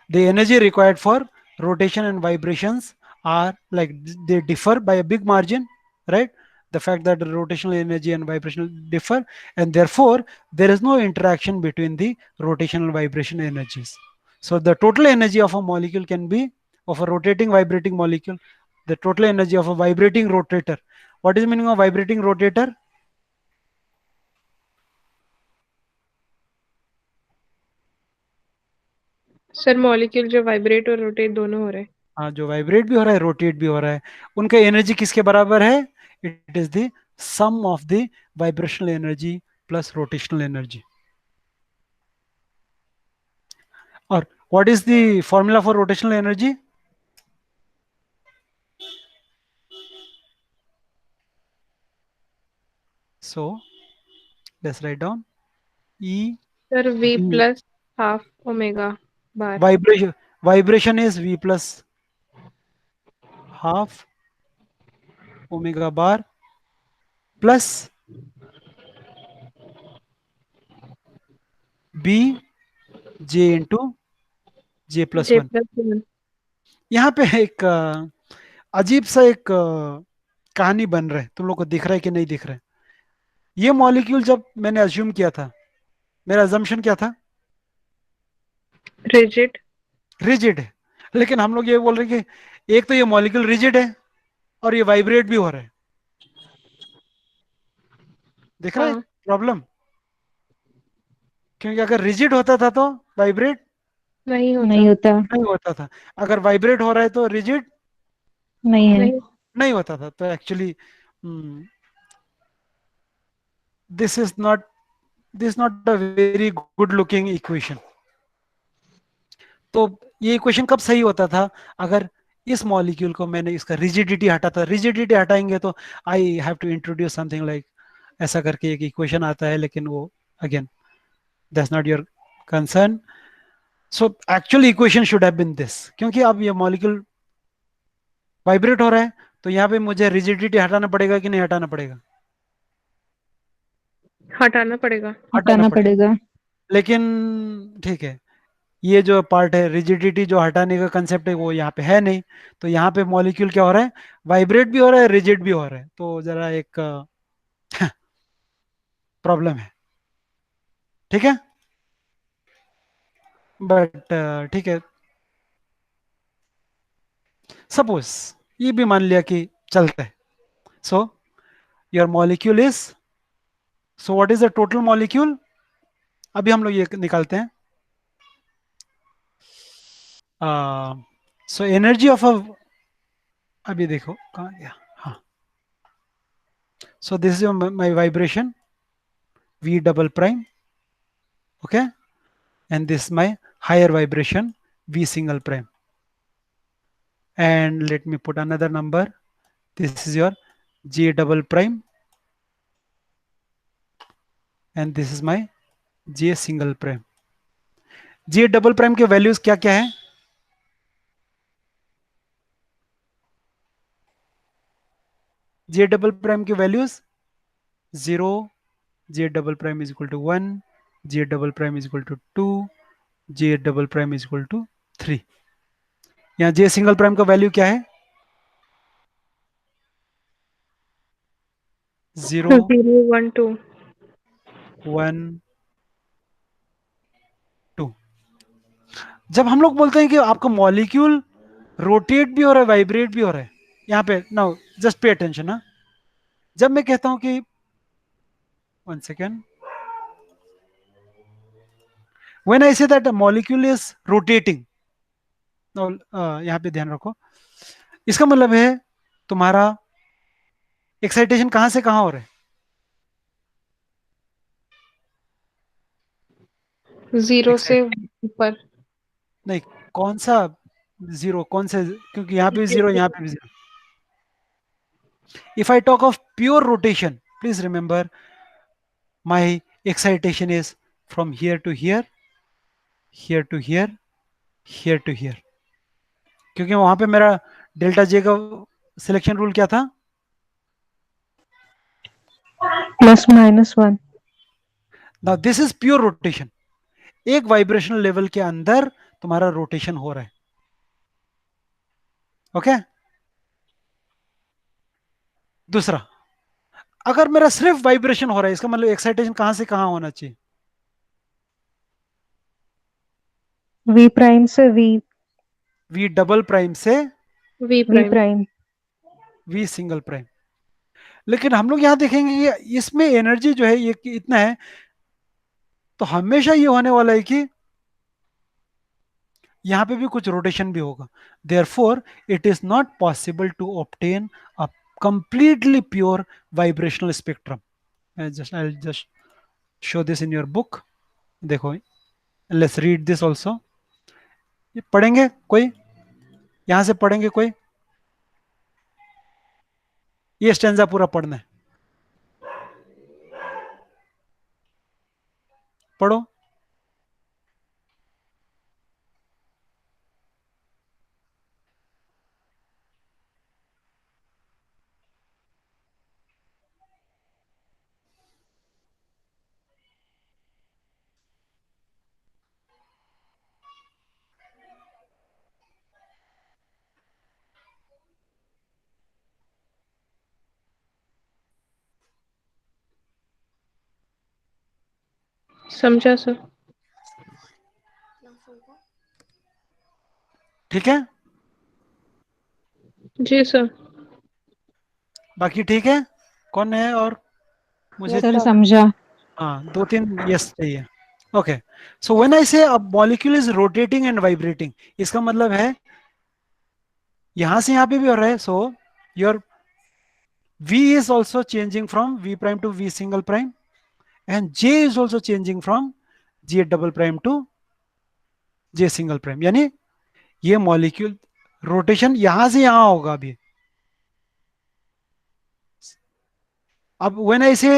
The energy required for rotation and vibrations are like they differ by a big margin, right? The fact that the rotational energy and vibrational differ, and therefore there is no interaction between the rotational and vibration energies. So the total energy of a molecule can be, of a rotating vibrating molecule, the total energy of a vibrating rotator. What is the meaning of vibrating rotator? Sir molecule जो vibrate और rotate दोनों हो रहे हैं. हाँ, जो vibrate भी हो रहा है रोटेट भी हो रहा है, उनका एनर्जी किसके बराबर है, it is the sum of the vibrational energy plus rotational energy. और what is the formula for rotational energy? So let's write down E sir V B, plus half omega bar. Vibration is V plus half omega bar plus B J into J plus J one. plus 1. यहाँ पे एक अजीब सा एक कहानी बन रहा है, तुम लोग को दिख रहा है कि नहीं दिख रहा है? ये मॉलिक्यूल जब मैंने अज्यूम किया था, मेरा अजम्पशन क्या था? Rigid. रिजिड है। लेकिन हम लोग ये बोल रहे हैं कि एक तो ये मॉलिक्यूल रिजिड है और ये वाइब्रेट भी हो रहा है। दिख रहा है हाँ. प्रॉब्लम? क्योंकि अगर रिजिड होता था तो वाइब्रेट नहीं नहीं होता। होता। नहीं होता था, अगर वाइब्रेट हो रहा है तो रिजिड नहीं है। नहीं। नहीं होता था। तो actually this is not this not a very good looking equation. तो ये इक्वेशन कब सही होता था? अगर इस मॉलिक्यूल को मैंने इसका रिजिडिटी हटाता, रिजिडिटी हटाएंगे तो I have to introduce something like ऐसा करके एक इक्वेशन आता है, लेकिन वो again that's not your concern. So actual equation should have been this, क्योंकि अब ये मॉलिक्यूल वाइब्रेट हो रहा है तो यहाँ पे मुझे रिजिडिटी हटाना पड़ेगा कि नहीं हटाना पड़ेगा? हटाना पड़ेगा। हटाना हटाना पड़ेगा। पड़ेगा। लेकिन ठीक है, ये जो पार्ट है रिजिडिटी जो हटाने का कंसेप्ट है वो यहाँ पे है नहीं, तो यहाँ पे मॉलिक्यूल क्या हो रहा है? वाइब्रेट भी हो रहा है, रिजिड भी हो रहा है। तो जरा एक प्रॉब्लम है, ठीक है। बट ठीक है, सपोज ये भी मान लिया कि चलता है। So your molecule is, so what is the total molecule? अभी हम लोग ये निकालते हैं। सो एनर्जी ऑफ अ, अभी देखो कहाँ गया, हाँ। So this is my vibration v double prime, okay, and this is my higher vibration v single prime. And let me put another number. This is your j double prime, and this is my j single prime. j double prime के values क्या क्या है? j double prime के values 0, j double prime is equal to 1, j double prime is equal to 2, j double prime is equal to 3. यहाँ j single prime का value क्या है? 0, 0 1 2। 1, 2। जब हम लोग बोलते हैं कि आपका मॉलिक्यूल रोटेट भी हो रहा है, वाइब्रेट भी हो रहा है, यहाँ पे नाउ जस्ट पे अटेंशन ना। जब मैं कहता हूं कि 1 second, when I say that molecule is rotating, यहाँ पे ध्यान रखो, इसका मतलब है तुम्हारा एक्साइटेशन कहां से कहां हो रहा है? 0 से Excite- ऊपर। नहीं, कौन सा जीरो, कौन से? क्योंकि यहाँ पे भी जीरो, यहाँ पे भी zero. If I talk of pure rotation, please remember my excitation is from here to here, here to here, here to here. क्योंकि वहां पे मेरा डेल्टा जे का सिलेक्शन रूल क्या था? +-1। Now this is pure rotation. एक vibrational level के अंदर तुम्हारा रोटेशन हो रहा है, ओके। दूसरा, अगर मेरा सिर्फ वाइब्रेशन हो रहा है, इसका मतलब एक्साइटेशन कहां से कहां होना चाहिए? V' से V। वी डबल प्राइम से V prime. V'। V single prime. लेकिन हम लोग यहां देखेंगे कि इसमें एनर्जी जो है ये इतना है, तो हमेशा ये होने वाला है कि यहां पे भी कुछ रोटेशन भी होगा। Therefore it is not possible to obtain a completely pure vibrational spectrum. I just show this in your book, देखो, लेट्स रीड दिस ऑल्सो। ये पढ़ेंगे कोई? यहां से पढ़ेंगे कोई? ये स्टेंजा पूरा पढ़ना है, पढ़ो। समझा सर। ठीक है, जी सर। बाकी ठीक है? कौन है और मुझे? सर समझा। हाँ, 2-3 यस चाहिए। ओके, सो व्हेन आई से a molecule is rotating and vibrating, इसका मतलब है यहां से यहां पे भी हो रहा है, so your V is also changing from V prime to V single prime, and J is also changing from J double prime to J single prime, यानी ये मॉलिक्यूल रोटेशन यहां से यहां होगा अभी। अब व्हेन आई से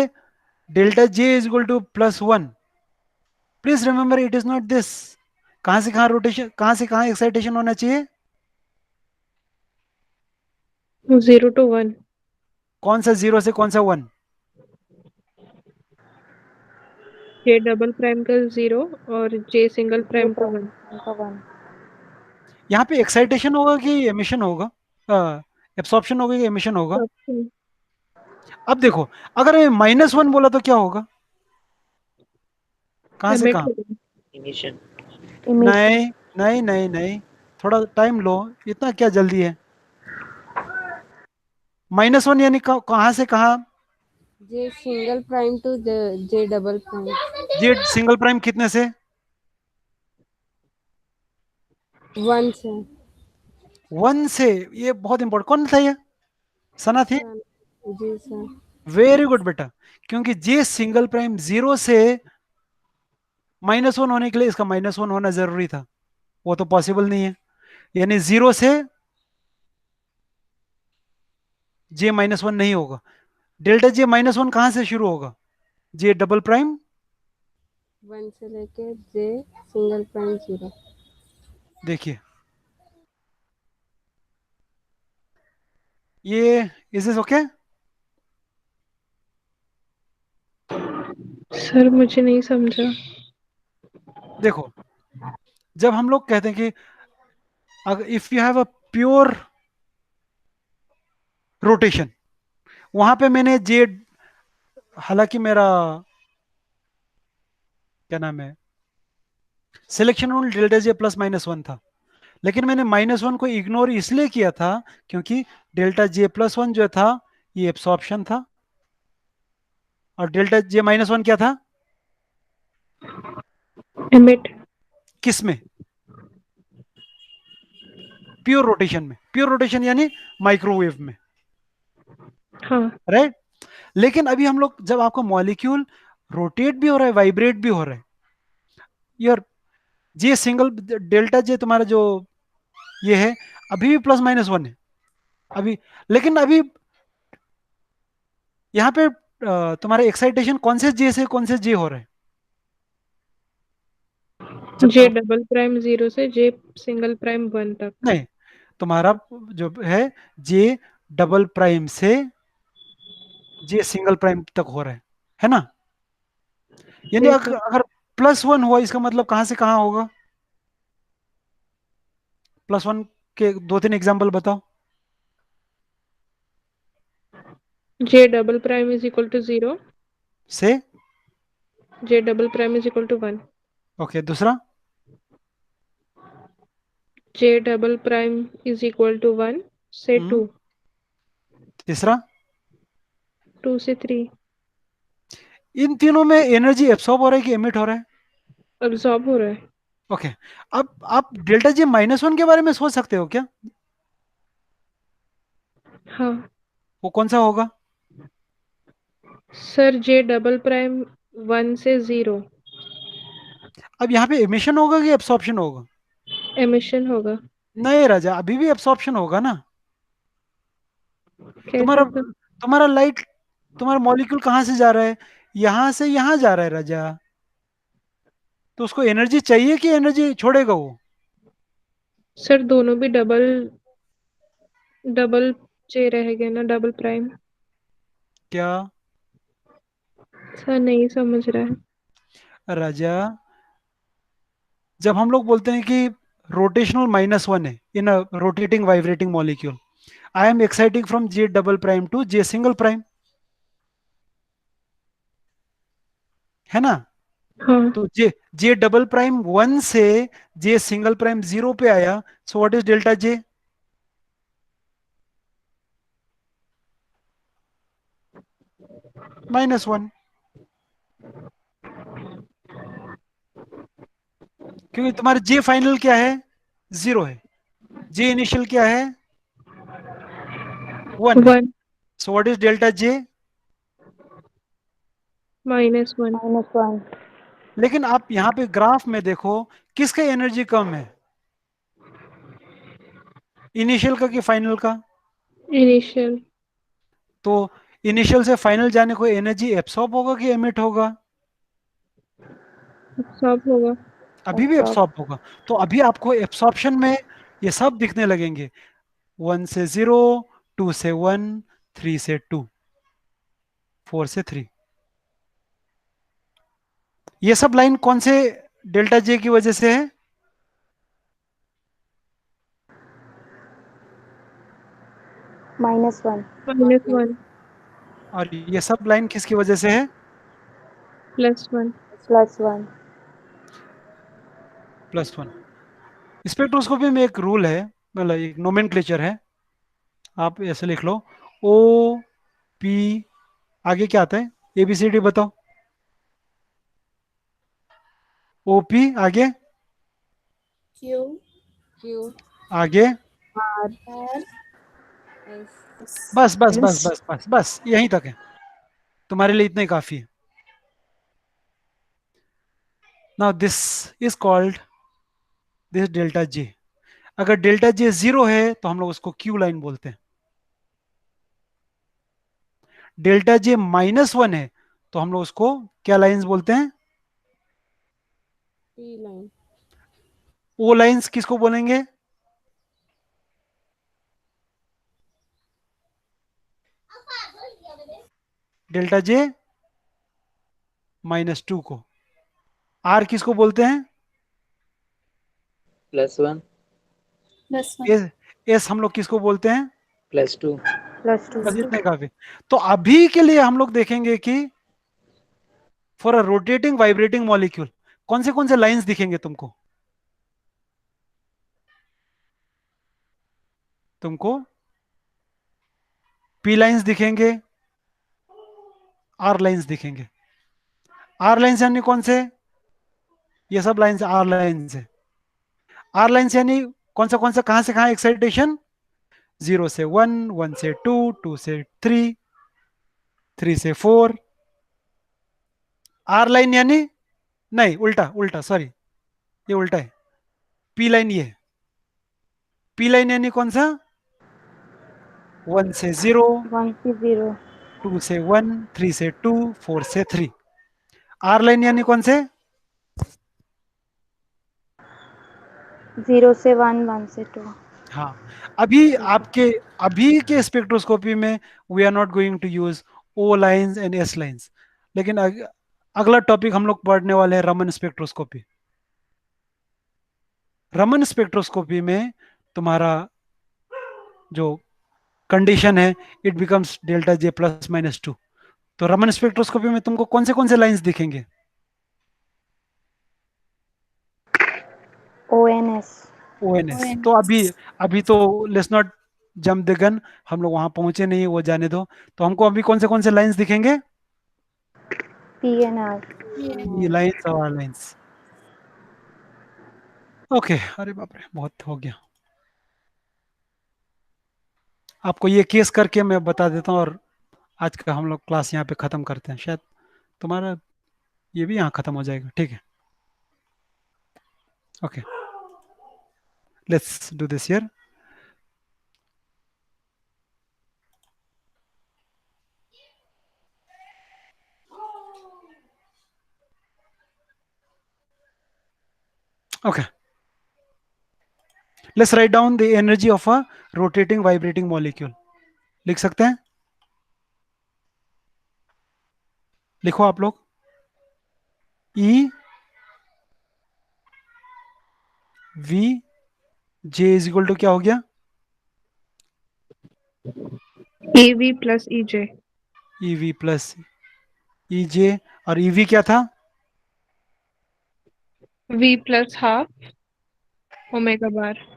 delta J is equal to +1, please remember it is not this. कहां से कहां रोटेशन, कहां से कहां एक्साइटेशन होना चाहिए? 0 to 1. कौन सा जीरो से कौन सा 1? J double prime का 0 और J single prime का 1. का 1. यहाँ पे एक्साइटेशन होगा कि एमिशन होगा, एब्सॉर्प्शन होगा कि एमिशन होगा? Option. अब देखो, अगर -1 बोला तो क्या होगा? कहां से Emit कहां? होगा. इमिशन। Emission. नहीं नहीं नहीं नहीं, थोड़ा टाइम लो, इतना क्या जल्दी है? -1 यानी कहां से कहां? J single prime to J double prime. J single prime कितने से? 1 से 1 से। ये बहुत इंपॉर्टेंट, कौन था ये? सना थी? जी सर। वेरी गुड बेटा, क्योंकि जे सिंगल प्राइम 0 से -1 होने के लिए इसका -1 होना जरूरी था, वो तो पॉसिबल नहीं है, यानी 0 से जे -1 नहीं होगा। डेल्टा जे -1 कहां से शुरू होगा? जे डबल प्राइम 1 से लेके J single prime 0. देखिए, ये इज दिस ओके? सर मुझे नहीं समझा. देखो, जब हम लोग कहते हैं कि अगर if you have a pure rotation, वहां पे मैंने जे, हालांकि मेरा क्या नाम है, सिलेक्शन रूल डेल्टा जे +-1 था, लेकिन मैंने -1 को इग्नोर इसलिए किया था क्योंकि डेल्टा जे +1 जो था ये एब्सॉर्प्शन था, और डेल्टा जे -1 क्या था? Emit. किस में? प्योर रोटेशन में। प्योर रोटेशन यानी माइक्रोवेव में, हाँ. राइट? लेकिन अभी हम लोग, जब आपका मॉलिक्यूल रोटेट भी हो रहा है, वाइब्रेट भी हो रहा है, your J single, delta J तुम्हारा जो ये है अभी भी +-1 है अभी, लेकिन अभी यहाँ पे तुम्हारा एक्साइटेशन कौन से जे से कौन से जे हो रहा है? जब J तक double prime 0 से J single prime 1 तक. नहीं, तुम्हारा जो है जे डबल प्राइम से जे सिंगल प्राइम तक हो रहा है ना? यानी जी अगर सर. अगर +1 हुआ, इसका मतलब कहां से कहां होगा? +1 के 2-3 एग्जाम्पल बताओ। J double prime is equal to 0. से J double prime is equal to 1. Okay, दूसरा? J double prime is equal to 1 से 2. तीसरा? 2 से 3. इन तीनों में एनर्जी एब्सॉर्ब हो रहा है कि एमिट हो रहा है? Absorb हो रहा है. ओके, अब आप डेल्टा जे -1 के बारे में सोच सकते हो क्या? हाँ. वो कौन सा होगा? सर J double prime 1 से 0. अब यहाँ पे एमिशन होगा कि एब्सॉर्प्शन होगा? Emission होगा. नहीं राजा, अभी भी एब्सॉर्प्शन होगा ना। तुम्हारा कैसे सर? तुम्हारा लाइट, तुम्हारा मॉलिक्यूल कहाँ से जा रहा है? यहां से यहां जा रहा है राजा, तो उसको एनर्जी चाहिए कि एनर्जी छोड़ेगा वो? सर दोनों भी डबल डबल J रहेगा ना, डबल प्राइम. क्या सर नहीं समझ रहा है. राजा, जब हम लोग बोलते हैं कि रोटेशनल -1 है in a rotating vibrating molecule, I am exciting from J double prime to J single prime, है ना? हाँ. तो जे डबल प्राइम 1 से जे सिंगल प्राइम 0 पे आया, so what is delta J? -1। क्योंकि तुम्हारे जे फाइनल क्या है, 0 है, जे इनिशियल क्या है, 1 है। 1 so what is delta J? -1 -1 लेकिन आप यहाँ पे ग्राफ में देखो, किसका एनर्जी कम है, इनिशियल का कि फाइनल का? इनिशियल तो इनिशियल से फाइनल जाने को एनर्जी एब्सॉर्ब होगा कि एमिट होगा? सब होगा। अभी भी absorb एब्सॉर्ब होगा। तो अभी आपको एब्सॉर्प्शन में ये सब दिखने लगेंगे, 1 से 0, 2 से 1, 3 से 2, 4 से 3। ये सब लाइन कौन से डेल्टा जे की वजह से है? -1 -1 और ये सब लाइन किसकी वजह से है? +1 +1 +1। स्पेक्ट्रोस्कोपी में एक रूल है, मतलब एक नोमेनक्लेचर है, आप ऐसे लिख लो, ओ पी, आगे क्या आता है, ABCD बताओ। OP आगे, Q Q आगे, R R S बस बस बस S बस बस बस यहीं तक है, तुम्हारे लिए इतना ही काफी है। Now this is called, this delta J. अगर डेल्टा जे 0 है तो हम लोग उसको क्यू लाइन बोलते हैं। डेल्टा जे -1 है तो हम लोग उसको क्या लाइंस बोलते हैं? P line ओ लाइंस किसको बोलेंगे? डेल्टा जे -2 को। आर किसको बोलते हैं? +1 +1 एस, एस हम लोग किसको बोलते हैं? +2 +2 बस इतने काफी। तो अभी के लिए हम लोग देखेंगे कि for a rotating vibrating molecule कौन से लाइंस दिखेंगे तुमको? तुमको पी लाइंस दिखेंगे, आर लाइंस दिखेंगे। आर लाइंस यानी कौन से? ये सब लाइंस आर लाइंस है। आर लाइंस यानी कौन सा कहां से कहां एक्साइटेशन? 0 से 1, 1 से 2, 2 से 3, 3 से 4। आर लाइन यानी, नहीं उल्टा उल्टा, सॉरी, ये उल्टा है। पी लाइन ये, पी लाइन यानी कौन सा? 1 से 0, 1 से 0 2 से 1, 3 से 2, 4 से 3। आर लाइन यानी कौन से? 0 से 1 1 से 2 हाँ। अभी आपके, अभी के स्पेक्ट्रोस्कोपी में we are not going to use O lines and S lines, लेकिन अगला टॉपिक हम लोग पढ़ने वाले हैं रमन स्पेक्ट्रोस्कोपी। रमन स्पेक्ट्रोस्कोपी में तुम्हारा जो कंडीशन है, इट बिकम्स डेल्टा जे +-2। तो रमन स्पेक्ट्रोस्कोपी में तुमको कौन से लाइंस दिखेंगे? ONS ONS। ONS तो अभी, अभी तो let's not jump the gun, हम लोग वहां पहुंचे नहीं, वो जाने दो। तो हमको अभी कौन से लाइंस दिखेंगे? PNR ये लाइंस और लाइंस। ओके, अरे बाप रे, बहुत हो गया। आपको ये केस करके मैं बता देता हूँ, और आज का हम लोग क्लास यहाँ पे खत्म करते हैं। शायद तुम्हारा ये भी यहाँ खत्म हो जाएगा, ठीक है? Okay, let's do this here. Okay, let's write down the energy of a rotating vibrating molecule. लिख सकते हैं? लिखो आप लोग। E V J is equal to क्या हो गया? AV + EJ E V plus E J, और ई वी क्या था? V + ½ omega bar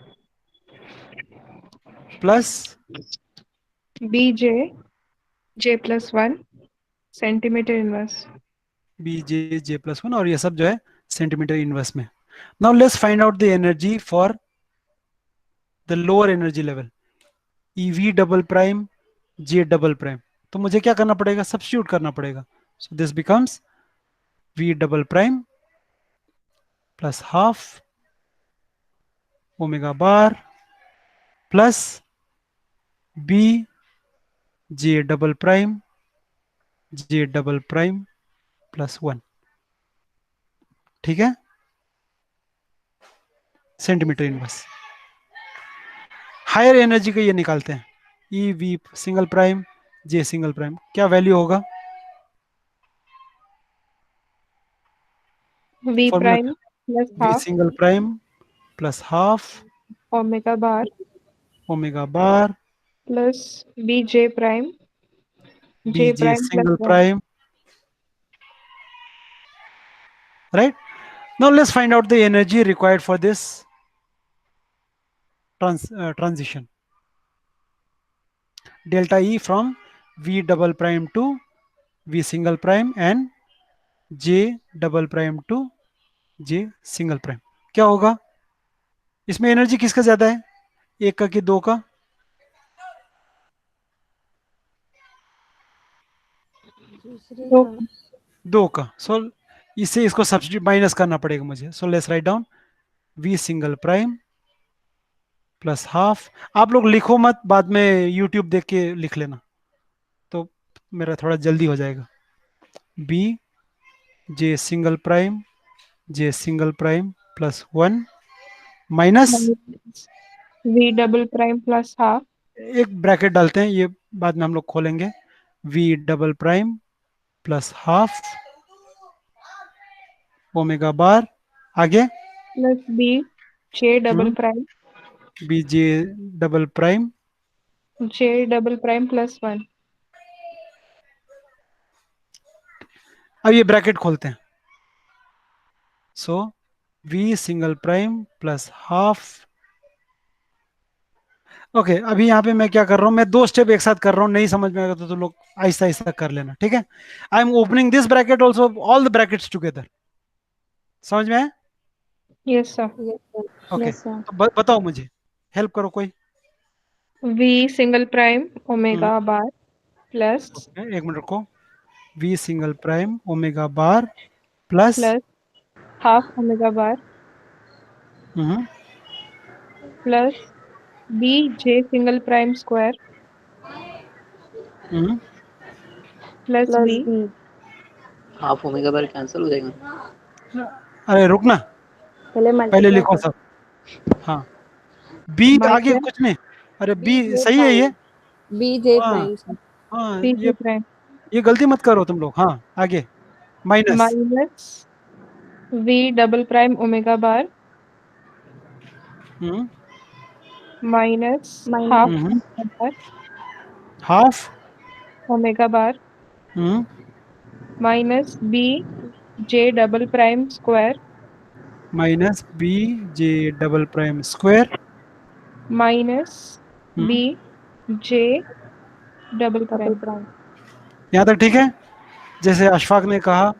plus BJ J + 1 centimetre inverse. B J J +1, और ये सब जो है सेंटीमीटर इनवर्स में। Now let's find out the energy for the lower energy level, EV double prime, J double prime. तो मुझे क्या करना पड़ेगा, सब्स्टिट्यूट करना पड़ेगा. So this becomes V double prime plus half omega bar plus B J double prime plus 1. ठीक है, centimetre inverse. Higher energy का ये निकालते हैं, E V single prime J single prime. क्या वैल्यू होगा, V formula prime plus V half single prime plus half omega bar omega bar plus Bj prime B J J prime plus single 1. प्राइम. Right, now let's find out the energy required for this transition. Delta E from V double prime to V single prime and J double prime to J single prime. क्या होगा, इसमें energy किसका ज्यादा है, एक का कि दो का, दूसरे दो का। दो का. सो इससे इसको सब्स्टिट्यूट माइनस करना पड़ेगा मुझे. सो let's write down V single prime plus half. आप लोग लिखो मत, बाद में यूट्यूब देख के लिख लेना, तो मेरा थोड़ा जल्दी हो जाएगा. B J single prime plus 1 minus, minus V double prime plus half एक ब्रैकेट डालते हैं, ये बाद में हम लोग खोलेंगे. V double prime plus half omega bar, आगे plus B J double prime B J double prime J double prime plus 1. अब ये ब्रैकेट खोलते हैं. सो V single prime plus half. Okay, अभी यहाँ पे मैं क्या कर रहा हूँ, मैं दो स्टेप एक साथ कर रहा हूँ, नहीं समझ में आएगा तो लोग आहिस्ता आहिस्ता कर लेना. ठीक है, I am opening this bracket also, all the brackets together. समझ में आया? Yes sir. Yes, sir. Okay, Yes, sir. तो बताओ मुझे, हेल्प करो कोई. V single prime omega bar plus एक मिनट रुको. V single prime omega bar plus half omega bar plus B J single prime square plus Plus B B. Half omega बार cancel हो जाएगा. अरे रुकना, पहले पहले मल्टीप्लाई लिखो सब. हाँ, बी आगे Minus कुछ नहीं. अरे बी BJ सही है ये. BJ हाँ prime sir. हाँ, B J prime ये गलती मत करो तुम लोग. हाँ आगे minus minus V double prime omega bar minus half omega bar half omega bar minus B J double prime square minus B J double prime square minus B J double double prime. Prime. यहाँ तक ठीक है. जैसे अशफाक ने कहा,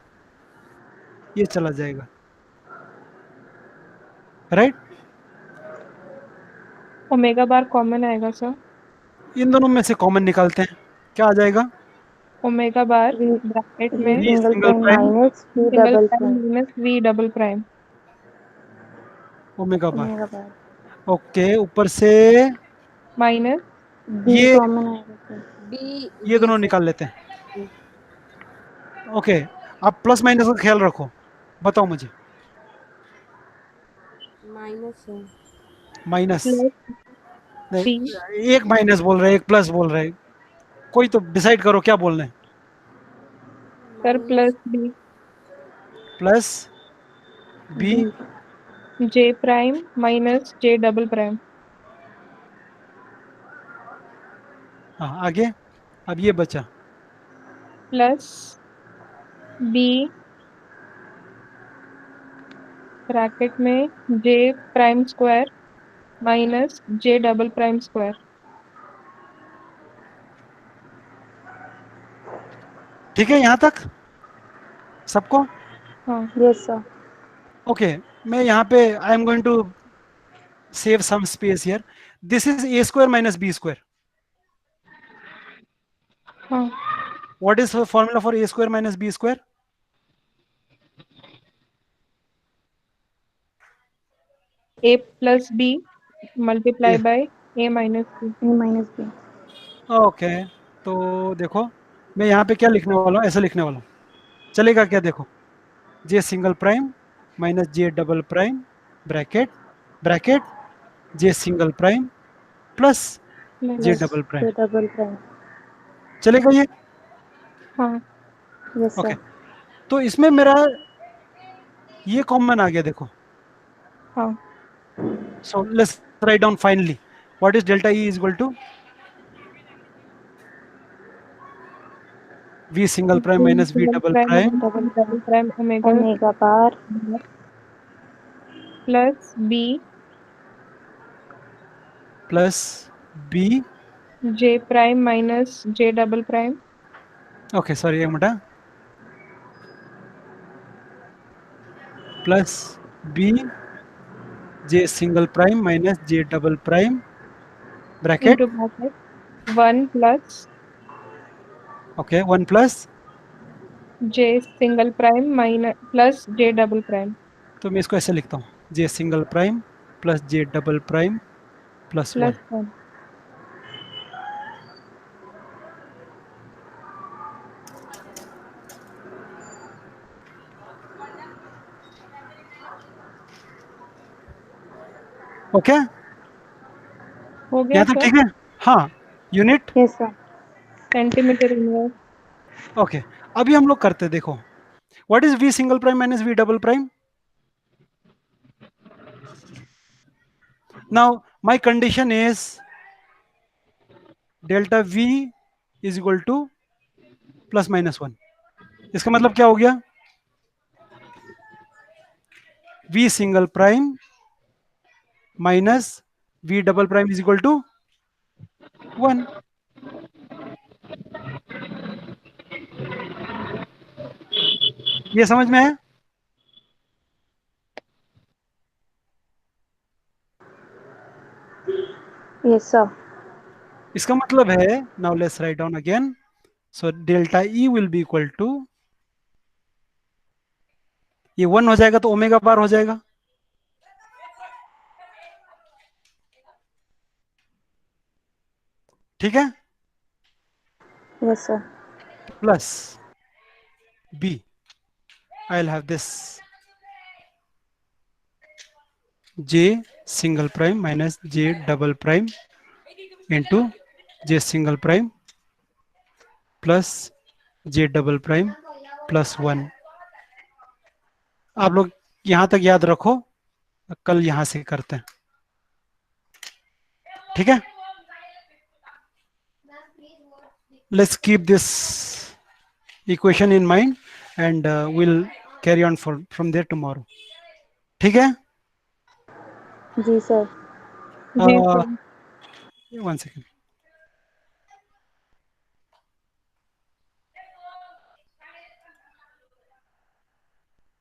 ये चला जाएगा. राइट, ओमेगा बार कॉमन आएगा सर. इन दोनों में से कॉमन निकालते हैं, क्या आ जाएगा, ओमेगा बार V ब्रैकेट V में V single single prime prime minus V single double prime prime minus V double prime. Omega बार. ओमेगा बार. ओके, ऊपर से माइनस B ये कॉमन आएगा सर. B ये B दोनों sir. निकाल लेते हैं. ओके, आप प्लस माइनस का ख्याल रखो, बताओ मुझे. Minus sir. माइनस प्लस नहीं, B एक माइनस बोल रहे हैं, एक प्लस बोल रहे हैं, कोई तो डिसाइड करो क्या बोलना है. Sir plus B plus B J prime minus J double prime. हाँ आगे, अब ये बचा. प्लस B ब्रैकेट में J prime square minus J double prime square. ठीक है यहाँ तक सबको. हाँ यस सर. ओके, मैं यहाँ पे I am going to save some space here. This is A square minus B square. हाँ. What is the formula for a square minus b square? A plus B multiply Yeah. by A minus B. A minus B. Okay, तो देखो मैं यहाँ पे क्या लिखने वाला हूँ, ऐसे लिखने वाला हूँ. चलेगा क्या? देखो, जे सिंगल प्राइम माइनस जे डबल प्राइम ब्रैकेट ब्रैकेट जे सिंगल प्राइम प्लस जे Plus. Double prime. J double prime. चलेगा ये? हाँ. Yes, okay, sir. तो इसमें मेरा ये कॉमन आ गया. देखो, हाँ. so let's write down finally what is delta E is equal to V single prime minus V Single double prime prime minus double prime omega Omega bar plus B plus B. J prime minus J double prime Okay, sorry, एक minute. Plus B J single prime minus J double prime bracket. into bracket 1 plus Okay, 1 plus. J single prime minus plus J double prime तो मैं इसको ऐसे लिखता हूँ, J single prime plus J double prime plus 1. plus 1. Okay, हो गया यहाँ तक सर? ठीक है? हाँ, unit. yes sir. Centimetre inverse. Okay, अभी हम लोग करते हैं. देखो, what is V single prime minus V double prime? Now my condition is delta V is equal to plus minus 1. इसका मतलब क्या हो गया? V single prime minus V double prime is equal to 1. ये समझ में है? Yes sir. इसका मतलब है, now let's write down again. So delta E will be equal to, ये 1 हो जाएगा तो ओमेगा बार हो जाएगा. ठीक है? Yes sir. Plus B, I'll have this J single prime minus J double prime into J single prime plus J double prime plus 1. आप लोग यहां तक याद रखो, कल यहां से करते हैं. ठीक है? Let's keep this equation in mind and we'll carry on from there tomorrow. ठीक है? जी sir. जी सर. One second.